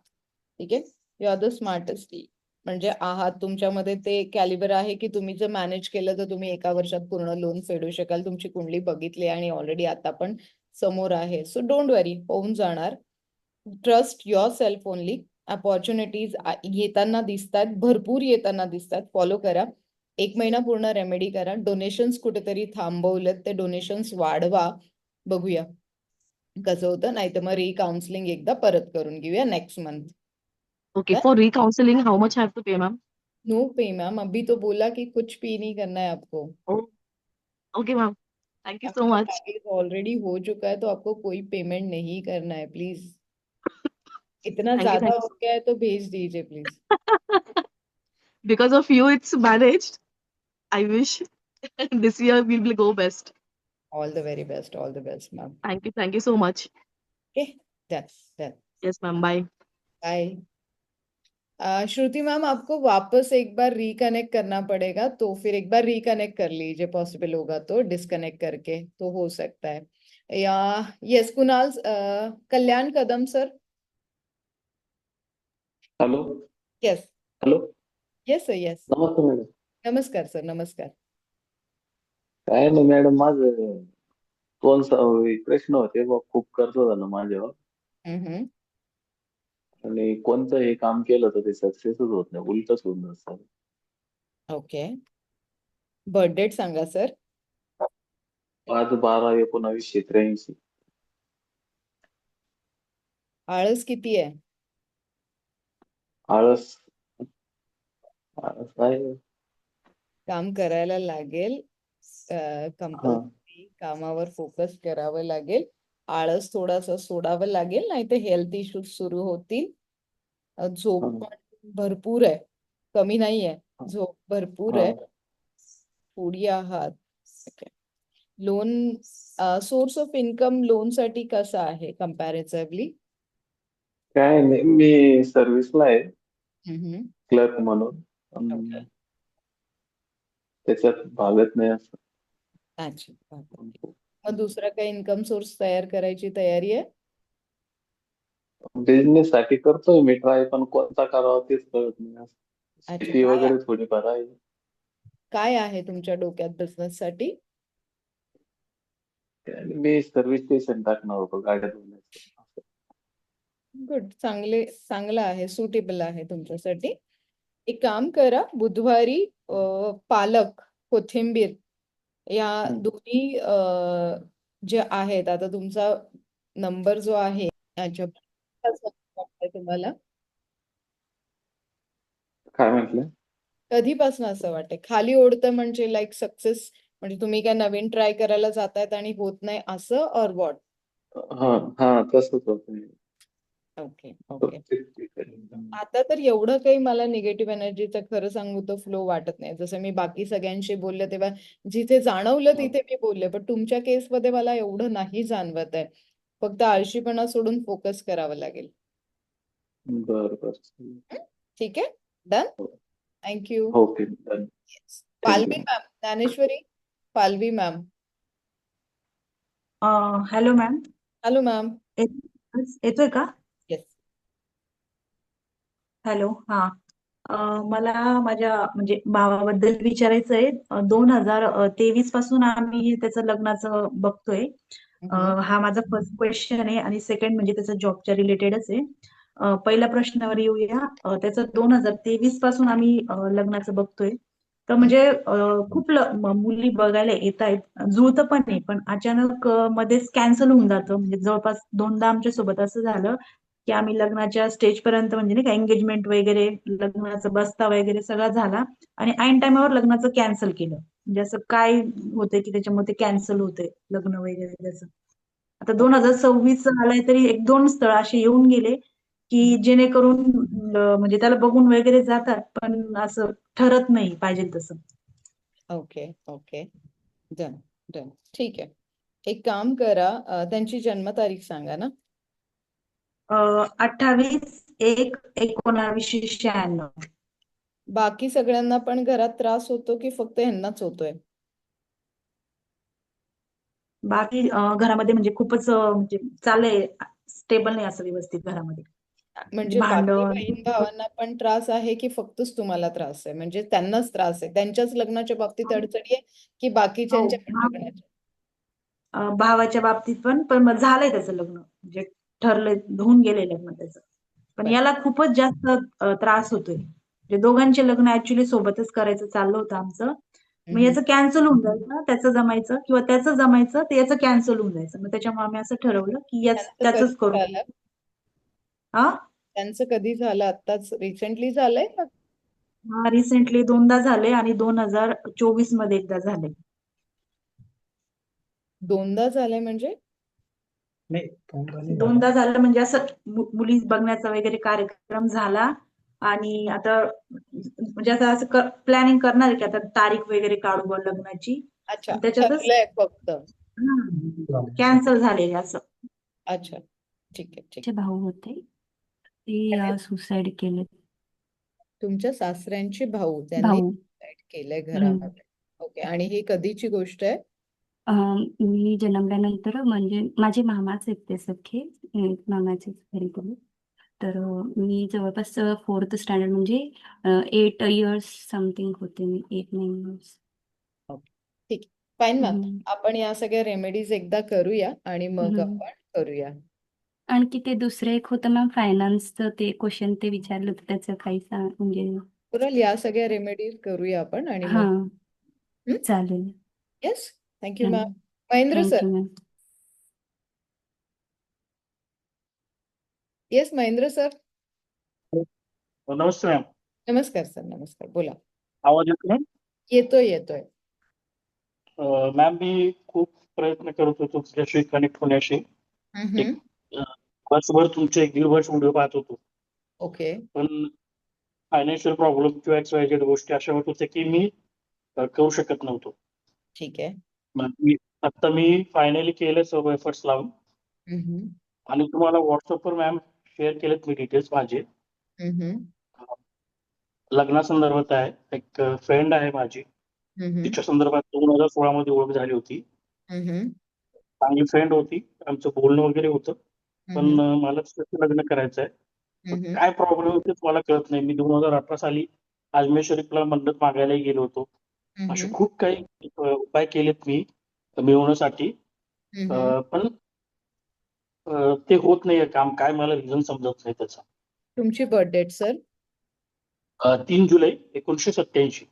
ठीक आहे, यू आर द स्मार्टेस्ट. म्हणजे आहात, तुमच्यामध्ये ते कॅलिबर आहे की तुम्ही जर मॅनेज केलं तर तुम्ही एका वर्षात पूर्ण लोन फेडू शकाल. तुमची कुंडली बघितली आणि ऑलरेडी आता पण समोर आहे. सो डोंट वरी, होऊन जाणार. Trust your self only. Opportunities येताना दिसतात, भरपूर येताना दिसतात. फॉलो करा. 1 महिना पूर्ण रेमेडी करा. डोनेशन्स कुठेतरी थांबवलेत, ते डोनेशन्स वाढवा. बघूया कसं होतं, नाही तर मग रिकाउन्सिलिंग एकदा परत करून घेऊया next month. Okay, for recounseling, how much I have to pay, ma'am? No pay ma'am, अभी तो बोला कि कुछ पे नहीं करना है आपको. Oh, okay, ma'am. Thank you so आपका much. पैकेज ऑलरेडी हो चुका है, तो आपको कोई पेमेंट नहीं करना है प्लीज. इतना Thank you, ज्यादा thank हो गया है तो भेज दीजिए please. you. Because of you, it's managed. I wish this year we will go best. All the very best, all the best ma'am. Thank you so much. Okay, done. Yes, ma'am. Bye. Bye. Shruti ma'am, आपको वापस एक बार reconnect करना पड़ेगा, तो फिर एक बार reconnect कर लीजिए, पॉसिबल होगा तो डिस्कनेक्ट करके तो हो सकता है. या yes Kunal, Kalyan Kadam sir. Hello. Yes hello. Yes sir, yes. नमस्ते मॅडम. नमस्कार सर, नमस्कार. काय नाही मॅडम, माझं 2 प्रश्न होते बा. खूप खर्च झालं माझ्यावर हम्म. आणि कोणतंही काम केलं तर ते सक्सेसच होत नाही, उलटच होऊन जातं. ओके, बर्थ डेट सांगा सर. 5/12/1983. आळस किती आहे? आळस आळस आहे. काम करायला लागेल, हा. कंपल्सरी कामावर फोकस करावं लागेल. आळस थोडासा सोडावं लागेल, नाही तर हेल्थ इश्यूज सुरू होतील. झोप हा. पण भरपूर आहे, कमी नाही आहे. झोप भरपूर हा. आहे, थोडी आहात. Loan, source of income loan साठी कसा आहे कम्पॅरेटिव्हली? काय नाही, मी सर्व्हिसला आहे हम्म. क्लर्क म्हणून. ओके, त्याच्यात भागत नाही असं. अच्छा. मग दुसरा काही इन्कम सोर्स तयार करायची तयारी आहे? बिझनेस साठी करतोय मी ट्राय, पण कोणता करावा तेच कळत नाही असं. अच्छा, शेती वगैरे थोडीफार आहे. काय आहे तुमच्या डोक्यात बिझनेस साठी? आणि मी सर्व्हिस स्टेशन टाकणार होतो गाड्या धुण्याचं. गुड, चांगलं आहे, सुटेबल आहे तुमच्यासाठी. एक काम करा, बुधवारी पालक, कोथिंबीर या दोन्ही जे आहेत, आता तुमचा नंबर जो आहे याच्या कसं वाटतंय तुम्हाला? काय म्हटलं? कधीपासून असं वाटतंय खाली ओढतं, म्हणजे लाईक सक्सेस, म्हणजे तुम्ही काय नवीन ट्राय करायला जातायत आणि होत नाही असं, ऑर व्हॉट? हा हा, तसंच होतं. ओके. आता तर एवढं काही मला निगेटिव्ह एनर्जीचा खरं सांगू तर फ्लो वाटत नाही. जसं मी बाकी सगळ्यांशी बोलले तेव्हा जिथे जाणवलं तिथे मी बोलले, पण तुमच्या केसमध्ये मला एवढं नाही जाणवत आहे. फक्त आळशीपणा सोडून फोकस करावं लागेल. बरं. ठीक आहे, डन. थँक्यू. Okay, done. पालवी मॅम, ज्ञानेश्वरी पालवी ma'am. Hello ma'am. Hello ma'am. येतोय का? येस. हॅलो. हा, मला माझ्या म्हणजे भावाबद्दल विचारायचं आहे. 2023 पासून आम्ही त्याचं लग्नाचं बघतोय. हा माझा फर्स्ट क्वेश्चन आहे, आणि सेकंड म्हणजे त्याचा जॉबच्या रिलेटेडच आहे. पहिल्या प्रश्नावर येऊया. त्याचं 2023 पासून आम्ही लग्नाचं बघतोय. तर म्हणजे खूप मुली बघायला येत आहेत, जुळतं पण आहे, पण अचानक मध्येच कॅन्सल होऊन जातं. म्हणजे जवळपास 2दा आमच्या सोबत असं झालं की आम्ही लग्नाच्या स्टेज पर्यंत, म्हणजे नाही का, एंगेजमेंट वगैरे, लग्नाचा बस्ता वगैरे सगळा झाला, आणि ऐन टायमावर लग्नाचं कॅन्सल केलं. म्हणजे असं काय होतंय की त्याच्यामध्ये कॅन्सल होतंय लग्न वगैरे त्याचं. आता 2026 आलाय तरी 1-2 स्थळ असे येऊन गेले की जेणेकरून म्हणजे त्याला बघून वगैरे जातात, पण असं ठरत नाही पाहिजे तसं. Okay, done. ठीक आहे, एक काम करा, त्यांची जन्मतारीख सांगा ना. 28/1/1996. बाकी सगळ्यांना पण घरात त्रास होतो की फक्त ह्यांनाच होतोय? बाकी घरामध्ये म्हणजे खूपच म्हणजे चाललंय, स्टेबल नाही असं व्यवस्थित घरामध्ये. म्हणजे बाकी भांडण. बहीण भावांना पण त्रास आहे की फक्तच तुम्हाला त्रास आहे? म्हणजे त्यांनाच त्रास आहे, त्यांच्याच लग्नाच्या बाबतीत अडचणी आहे की बाकीच्यांच्या पण लग्नाच्या? भावाच्या बाबतीत पण मग झालंय त्याचं लग्न, म्हणजे ठरलंय, होऊन गेलंय लग्न त्याचं, पण याला खूपच जास्त त्रास होतोय. म्हणजे दोघांचे लग्न ऍक्च्युली सोबतच करायचं चाललं होतं आमचं. मग याचं कॅन्सल होऊन जायचं, त्याचं जमायचं, किंवा त्याचं जमायचं तर याचं कॅन्सल होऊन जायचं. मग त्याच्यामुळे आम्ही असं ठरवलं की त्यांचं त्याच कधी करू. झालं? हा त्यांचं कधी झालं? आत्ताच रिसेंटली झालंय का? हा रिसेंटली 2दा झाले आणि 2024 मध्ये एकदा झाले. 2दा झालंय म्हणजे? नाही 2दा झालं म्हणजे असं मुली बघण्याचा वगैरे कार्यक्रम झाला आणि आता म्हणजे असं प्लॅनिंग करणार आहे की आता तारीख वगैरे काढू बुवा लग्नाची. अच्छा, आणि त्याच्यातच ठरलंय फक्त. कॅन्सल झालेले असं. अच्छा, ठीक आहे, ठीक चे आहे. भाऊ होते ते सुसाईड केले. तुमच्या सासऱ्यांचे भाऊ, त्यांनी भाऊ सुसाईड केलंय घरामध्ये. ओके, आणि ही कधीची गोष्ट आहे? मी जन्मल्यानंतर म्हणजे माझे मामाच आहेत ते सख्खे, मामाचेच घरी बोलू. तर मी जवळपास 4th स्टँडर्ड म्हणजे 8 इयर्स समथिंग होते मी, 8-9 इयर्स. ठीक, फाईन मॅम. आपण या सगळ्या रेमेडीज एकदा करूया आणि मग आपण करूया. आणखी ते दुसरं एक होतं मॅम फायनान्सचं, ते क्वेश्चन ते विचारलं होतं त्याचं काही म्हणजे पुरल, या सगळ्या रेमेडीज करूया आपण आणि मग. हां चालेल. Yes, thank you ma'am. Mahendra sir. Thank you ma'am. Yes Mahendra sir. नमस्ते मॅम. नमस्कार सर, नमस्कार, बोला. आवाज येतो मॅम? येतोय येतोय. मॅम मी खूप प्रयत्न करत होतो तुमच्याशी कनेक्ट होण्याशी. एक वर्षभर तुमचे 1-1.5 वर्ष व्हिडिओ पाहत होतो. ओके. पण फायनान्शियल प्रॉब्लेम किंवा XYZ गोष्टी अशा होत होत्या की मी करू शकत नव्हतो. ठीक आहे. आता मी फायनली केलं सर्व एफर्ट्स लावून आणि तुम्हाला व्हॉट्सअपवर मॅम शेअर केलेत मी डिटेल्स माझे. लग्नासंदर्भात आहे. एक फ्रेंड आहे माझी, तिच्या संदर्भात 2016 मध्ये ओळख झाली होती. चांगली फ्रेंड होती, आमचं बोलणं वगैरे होतं. पण मला तिच्याशी लग्न करायचं आहे. काय प्रॉब्लेम होते मला कळत नाही. मी 2018 साली अजमेर शरीफला मन्नत मागायलाही गेलो होतो. असे खूप काही उपाय केलेत मी मिळवण्यासाठी, पण ते होत नाहीये काम. काय मला रिझन समजत नाही त्याचा. तुमची बर्थ डेट सर? 3 जुलै 1987.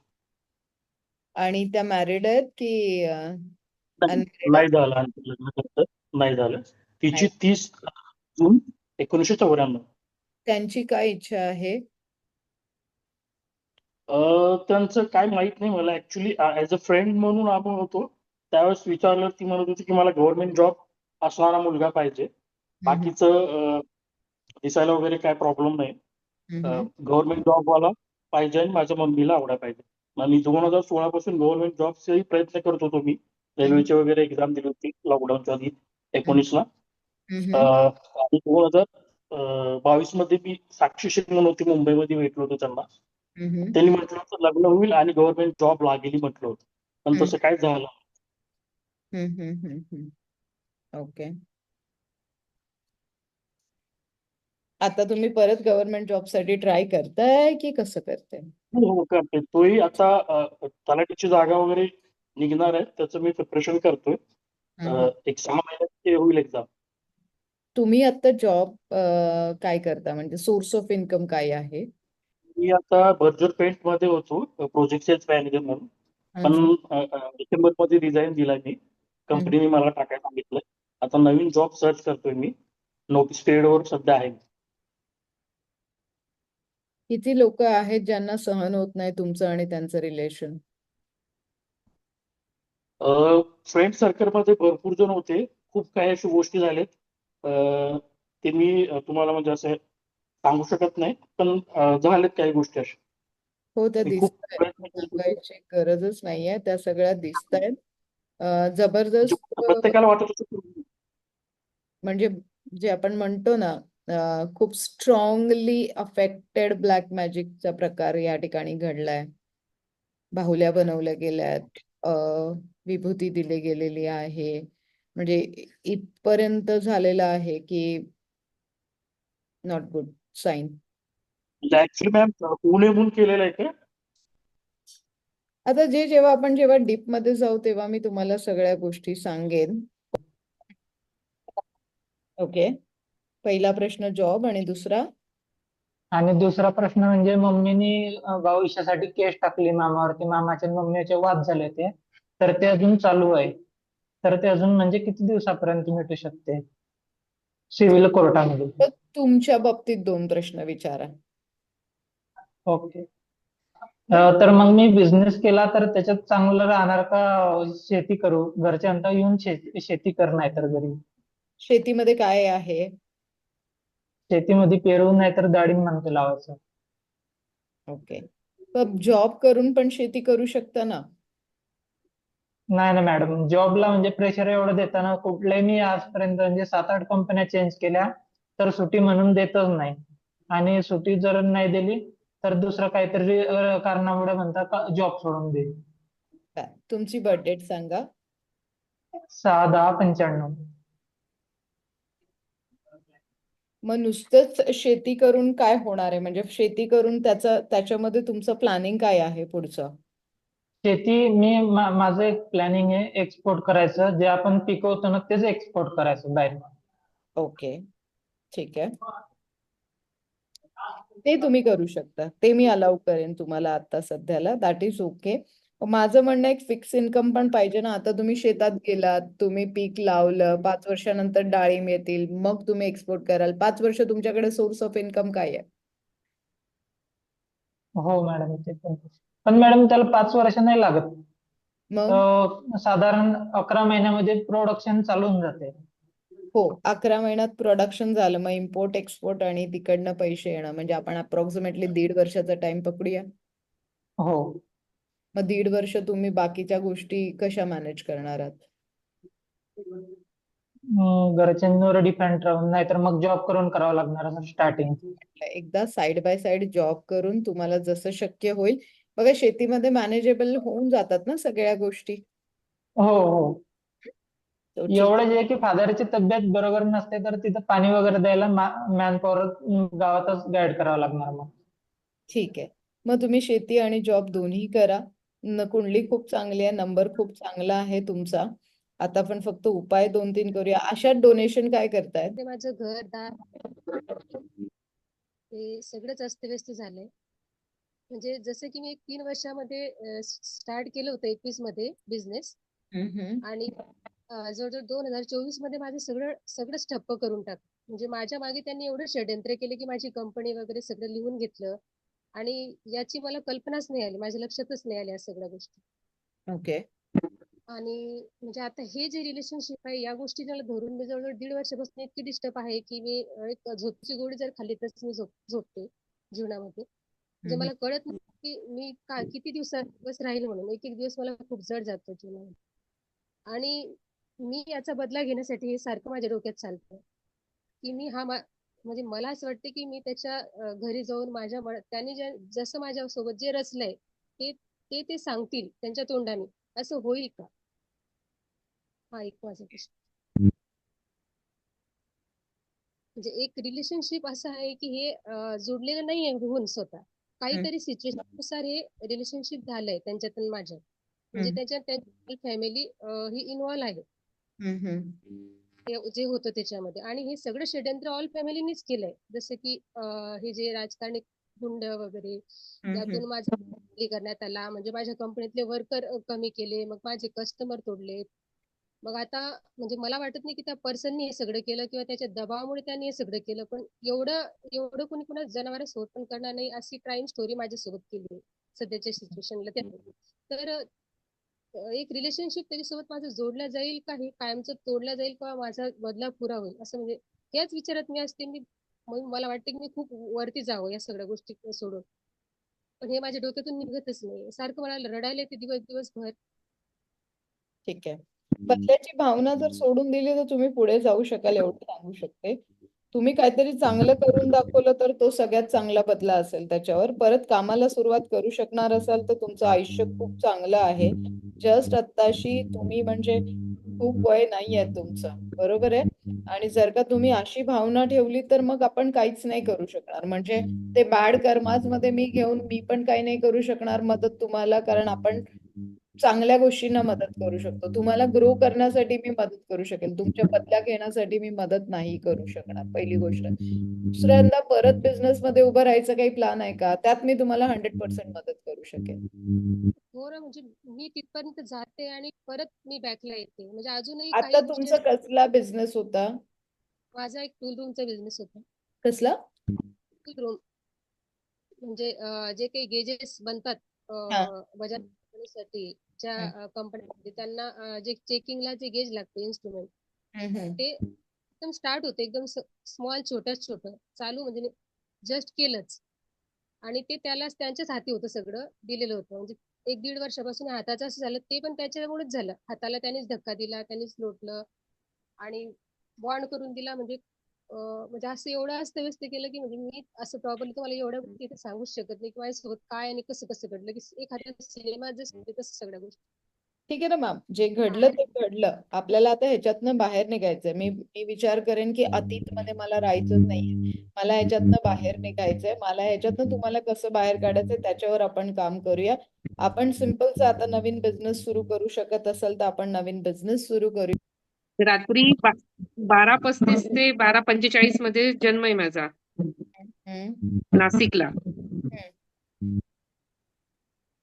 आणि त्या मॅरिड आहेत की नाही झालं आणखी लग्न करतं, नाही झालं. तिची 30 जून 1994. त्यांची काय इच्छा आहे? त्यांचं काय माहित नाही मला. ऍक्च्युली ऍज अ फ्रेंड म्हणून आपण होतो त्यावेळेस विचारलं, ती म्हणत होती की मला गव्हर्नमेंट जॉब असणारा मुलगा पाहिजे. बाकीचं दिसायला वगैरे काय प्रॉब्लेम नाही. गव्हर्नमेंट जॉब वाला पाहिजे आणि माझ्या मम्मीला आवडा पाहिजे. मग मी 2016 पासून गव्हर्नमेंट जॉबचे प्रयत्न करत होतो. मी रेल्वेचे वगैरे एक्झाम दिली होती लॉकडाऊनच्या आधी 19ला. आणि 2022 मध्ये मी साक्षी शिंगण होती मुंबईमध्ये, भेटलो होतो त्यांना. त्यांनी म्हटलं होतं लग्न होईल आणि गव्हर्नमेंट जॉब लागेल म्हटलं होतं, पण तसं काय झालं. ओके. आता तुम्ही परत गव्हर्नमेंट जॉब साठी ट्राय करताय की कसं करताय? हो करते. तोही आता तलाठीची जागा वगैरे निघणार आहे, त्याचं मी प्रिपरेशन करतोय. एक 6 महिन्यात ते होईल एक्झाम. तुम्ही आता जॉब काय करता, म्हणजे सोर्स ऑफ इन्कम काय आहे? मी आता बर्जर पेंट मध्ये होतो प्रोजेक्ट सेल्स मॅनेजर म्हणून, पण डिसेंबर मध्ये रिझाईन दिला मी. कंपनीने मला टाकायला सांगितलं. आता नवीन जॉब सर्च करतोय मी. नोटीस पिरियडवर सध्या आहे. किती लोक आहेत ज्यांना सहन होत नाही तुमचं आणि त्यांचं रिलेशन? फ्रेंड सर्कलमध्ये भरपूर जण होते. खूप काही अशा गोष्टी झाल्यात, ते मी तुम्हाला म्हणजे असं सांगू शकत नाही, पण झाल्यात काही गोष्टी अशा. हो, त्या खूप दिसतायत, प्रयत्न केले. सांगायची गरजच नाहीये, त्या सगळ्या दिसतायत. जबरदस्त. प्रत्येकाला वाटत होतं म्हणजे जे आपण म्हणतो ना, खूप स्ट्रॉंगली अफेक्टेड ब्लॅक मॅजिकचा प्रकार या ठिकाणी घडलाय. बाहुल्या बनवल्या गेल्यात, विभूती दिली गेलेली आहे, म्हणजे इथपर्यंत झालेलं आहे की not good sign. Actually ma'am पुणेहून केलेलं आहे का? आता जेव्हा डीप मध्ये जाऊ तेव्हा मी तुम्हाला सगळ्या गोष्टी सांगेन. ओके, पहिला प्रश्न जॉब आणि दुसरा आणि दुसरा प्रश्न म्हणजे मम्मीनी भविष्यासाठी केस टाकली मामावरती, मामाचे आणि मम्मीचे वाद झाले होते, तर ते अजून चालू आहे. तर ते अजून म्हणजे किती दिवसापर्यंत मिटू शकते सिव्हिल कोर्टामध्ये? तर तुमच्या बाबतीत 2 प्रश्न विचारा. ओके. तर मग मी बिझनेस केला तर त्याच्यात चांगलं राहणार का शेती करू? घरच्यांना येऊन शेती कर नाही तर घरी. शेतीमध्ये काय आहे? शेतीमध्ये पेरू नाही तर डाळिंब म्हणतो लावायचं. ओके. तर जॉब करून पण शेती करू शकता ना? नाही ना मॅडम, जॉबला म्हणजे प्रेशर एवढं देताना कुठल्याही मी आजपर्यंत म्हणजे 7-8 कंपन्या चेंज केल्या तर सुट्टी म्हणून देतच नाही. आणि सुट्टी जर नाही दिली तर दुसरं काहीतरी कारणामुळे म्हणतात जॉब सोडून दे. तुमची बर्थ डेट सांगा. 6-10-95. मग नुसतंच शेती करून काय होणार आहे? म्हणजे शेती करून त्याच्यामध्ये तुमचं प्लॅनिंग काय आहे पुढचं? शेती माझं एक प्लॅनिंग आहे एक्सपोर्ट करायचं, जे आपण पिकवतो ना तेच एक्सपोर्ट करायचं बाहेर. ओके, ठीक आहे. ते तुम्ही करू शकता. ते मी अलाउ करेन तुम्हाला आता सध्याला. That is okay. माझं म्हणणं एक फिक्स इन्कम पण पाहिजे ना. आता तुम्ही शेतात गेलात, तुम्ही पीक लावलं, 5 वर्षानंतर डाळिंब येतील, मग तुम्ही एक्सपोर्ट कराल. 5 वर्ष तुमच्याकडे सोर्स ऑफ इन्कम काय आहे? हो मॅडम, ते पण मॅडम त्याला 5 वर्ष नाही लागत. मग साधारण 11 महिन्यामध्ये प्रोडक्शन चालू होऊन जाते. हो, 11 महिन्यात प्रोडक्शन झालं, मग इम्पोर्ट एक्सपोर्ट आणि तिकडनं पैसे येणं, म्हणजे आपण अप्रॉक्सिमेटली 1.5 वर्षाचा टाइम पकडूया. हो. मग 1.5 वर्ष तुम्ही बाकीच्या गोष्टी कशा मॅनेज करणार आहात? घरच्यांवर डिपेंड राहून, नाहीतर मग जॉब करून करावं लागणार स्टार्टिंग. एकदा साइड बाय साइड जॉब करून तुम्हाला जसं शक्य होईल. बघा, शेतीमध्ये मॅनेजेबल होऊन जातात ना सगळ्या गोष्टी. हो हो. तो ठीक एवढं जे की फादरची तब्येत बरोबर नसते तर तिथं पाणी वगैरे द्यायला मॅनपॉवर गावातच गाईड करावं लागणार मग. ठीक आहे. मग तुम्ही शेती आणि जॉब दोन्ही करा. कुंडली खूप चांगली आहे, नंबर खूप चांगला आहे तुमचा. आता आपण फक्त उपाय 2-3 करूया. अशात डोनेशन काय करतायत? ते माझं घर-दार ते सगळंच अस्तव्यस्त झालंय. म्हणजे जसं की मी 3 वर्षामध्ये स्टार्ट केलं होतं 21 मध्ये बिझनेस, आणि जवळजवळ 2024 मध्ये माझं सगळंच ठप्प करून टाकलं. म्हणजे माझ्या मागे त्यांनी एवढं षड्यंत्र केले की माझी कंपनी वगैरे सगळं लिहून घेतलं, आणि याची मला कल्पनाच नाही आली, माझ्या लक्षातच नाही आल्या या सगळ्या गोष्टी. ओके. आणि म्हणजे आता हे जे रिलेशनशिप आहे या गोष्टी मला धरून मी जवळजवळ 1.5 वर्षापासून इतकी डिस्टर्ब आहे की मी एक झोपची गोळी जर खाल्ली तर मी झोपते जीवनामध्ये. म्हणजे मला कळत नाही की मी किती दिवस राहील म्हणून. एक एक दिवस मला खूप जड जातो जीवनामध्ये, आणि मी याचा बदला घेण्यासाठी हे सारखं माझ्या डोक्यात चालतं की मी म्हणजे मला असं वाटतं की मी त्याच्या घरी जाऊन त्यांनी जसं माझ्या सोबत जे रचलंय ते सांगतील त्यांच्या तोंडाने, असं होईल का? हा एक माझा प्रश्न. म्हणजे एक रिलेशनशिप असं आहे की हे जोडलेलं नाहीये होऊन स्वतः, काहीतरी सिच्युएशन नुसार हे रिलेशनशिप झालंय त्यांच्यात आणि माझ्यात. म्हणजे त्याच्या फॅमिली ही इन्व्हॉल्व आहे जे होतं त्याच्यामध्ये, आणि हे सगळं षड्यंत्र ऑल फॅमिलीनीच केलंय. जसं की हे जे राजकारणी गुंड वगैरे, त्यातून माझं करण्यात आला. म्हणजे माझ्या कंपनीतले वर्कर कमी केले, मग माझे कस्टमर तोडले. मग आता म्हणजे मला वाटत नाही की त्या पर्सननी हे सगळं केलं किंवा त्याच्या दबावामुळे त्यांनी हे सगळं केलं, पण एवढं कोणी कुणा जनावरांसोबत पण करणार नाही अशी क्राईम स्टोरी माझ्यासोबत केली सध्याच्या सिच्युएशनला. तर एक रिलेशनशिप त्याच्यासोबत माझं जोडलं जाईल का, हे कायमचं तोडलं जाईल का, माझा बदला पुरा होईल, असं म्हणजे याच विचारात मी असते. मला वाटतं की मी खूप वरती जावं या सगळ्या गोष्टी सोडून, पण हे माझ्या डोक्यातून निघतच नाही. सारखं मला रडायला येते दिवसभर. ठीक आहे. बदल्याची भावना जर सोडून दिली तर तुम्ही पुढे जाऊ शकाल, एवढं सांगू शकते. तुम्ही काहीतरी चांगलं करून दाखवलं तर तो सगळ्यात चांगला बदला असेल त्याच्यावर. परत कामाला सुरुवात करू शकणार असाल तर तुमचं आयुष्य खूप चांगलं आहे. जस्ट आत्ताशी तुम्ही म्हणजे खूप वय नाहीये तुमचं, बरोबर आहे. आणि जर का तुम्ही अशी भावना ठेवली तर मग आपण काहीच नाही करू शकणार. म्हणजे ते बॅड कर्माज मध्ये मी घेऊन मी पण काही नाही करू शकणार मदत तुम्हाला, कारण आपण चांगल्या गोष्टींना मदत करू शकतो. तुम्हाला ग्रो करण्यासाठी मी मदत करू शकेल. तुमच्या बदल्या घेण्यासाठी मी मदत नाही करू शकणार, पहिली गोष्ट. दुसऱ्यांदा परत बिझनेसमध्ये उभं राहायचं काही प्लॅन आहे का? त्यात मी तुम्हाला 100% मदत करू शकेल. हो ना, म्हणजे मी तिथपर्यंत जाते आणि परत मी बॅकला येते. म्हणजे अजूनही काही आता गोष्टी तुमचा कसला बिझनेस होता? माझा एक टूल रूमचा बिझनेस होता. कसला? टूल रूम म्हणजे जे काही गेजेस बनतात हा. बजाज कंपनीसाठी ज्या कंपनीमध्ये त्यांना जे चेकिंगला जे गेज लागते इन्स्ट्रुमेंट ते एकदम स्टार्ट होते, एकदम स्मॉल छोटं चालू म्हणजे जस्ट केलंच आणि ते त्याला त्यांच्याच हाती होतं, सगळं दिलेलं होतं. म्हणजे 1-1.5 वर्षापासून हाताचं असं झालं, ते पण त्याच्यामुळेच झालं. हाताला त्यांनीच धक्का दिला, त्यांनीच लोटलं आणि बॉन्ड करून दिला. म्हणजे असं एवढं अस्तव्यस्त केलं की म्हणजे मी असं प्रॉब्लेम तुम्हाला एवढ्या गोष्टी इथे सांगूच शकत नाही की माझ्यासोबत काय आणि कसं कसं घडलं, की एखाद्या सिनेमा जसं तसं सगळ्या गोष्टी. ठीक आहे ना मॅम, जे घडलं ते घडलं. आपल्याला आता ह्याच्यातनं बाहेर निघायचंय. मी विचार करेन की अतीतमध्ये मला राहायचंच नाहीये. मला ह्याच्यातनं बाहेर निघायचंय. मला ह्याच्यातनं तुम्हाला कसं बाहेर काढायचंय त्याच्यावर आपण काम करूया. आपण सिम्पलचा आता नवीन बिझनेस सुरू करू शकत असाल तर आपण नवीन बिझनेस सुरू करूया. रात्री 12:35 ते 12:45 मध्ये जन्म आहे माझा, नाशिकला.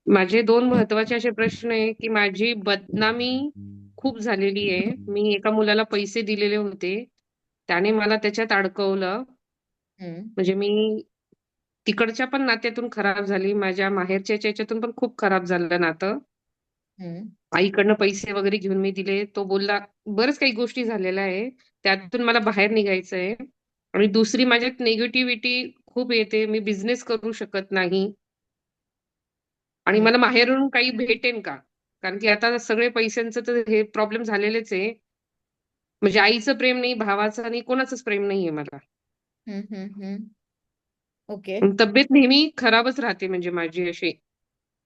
माझे 2 महत्वाचे असे प्रश्न आहे की माझी बदनामी खूप झालेली आहे. मी एका मुलाला पैसे दिलेले होते, त्याने मला त्याच्यात अडकवलं. म्हणजे मी तिकडच्या पण नात्यातून खराब झाली, माझ्या माहेरच्या याच्यातून पण खूप खराब झालं नातं. आईकडनं पैसे वगैरे घेऊन मी दिले. तो बोलला, बरंच काही गोष्टी झालेल्या आहे, त्यातून मला बाहेर निघायचं आहे. आणि दुसरी माझ्यात निगेटिव्हिटी खूप येते, मी बिझनेस करू शकत नाही. आणि मला माहेरून काही भेटेन का? कारण की आता सगळे पैशांचं तर हे प्रॉब्लेम झालेलेच आहे. म्हणजे आईचं प्रेम नाही, भावाचं नाही, कोणाचंच प्रेम नाहीये मला. ओके. तब्येत नेहमी खराबच राहते, म्हणजे माझी अशी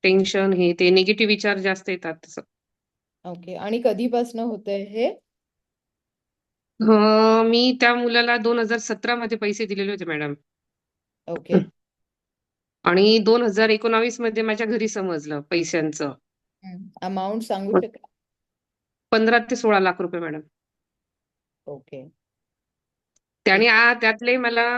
टेन्शन हे ते निगेटिव्ह विचार जास्त येतात तसं. ओके. आणि कधीपासून होतंय हे? मी त्या मुलाला 2017 मध्ये पैसे दिलेले होते मॅडम. ओके. आणि 2019 मध्ये माझ्या घरी समजलं पैशांचं. अमाऊंट सांगू शकाल? 15 ते 16 लाख रुपये मॅडम. ओके. त्याने त्यातले मला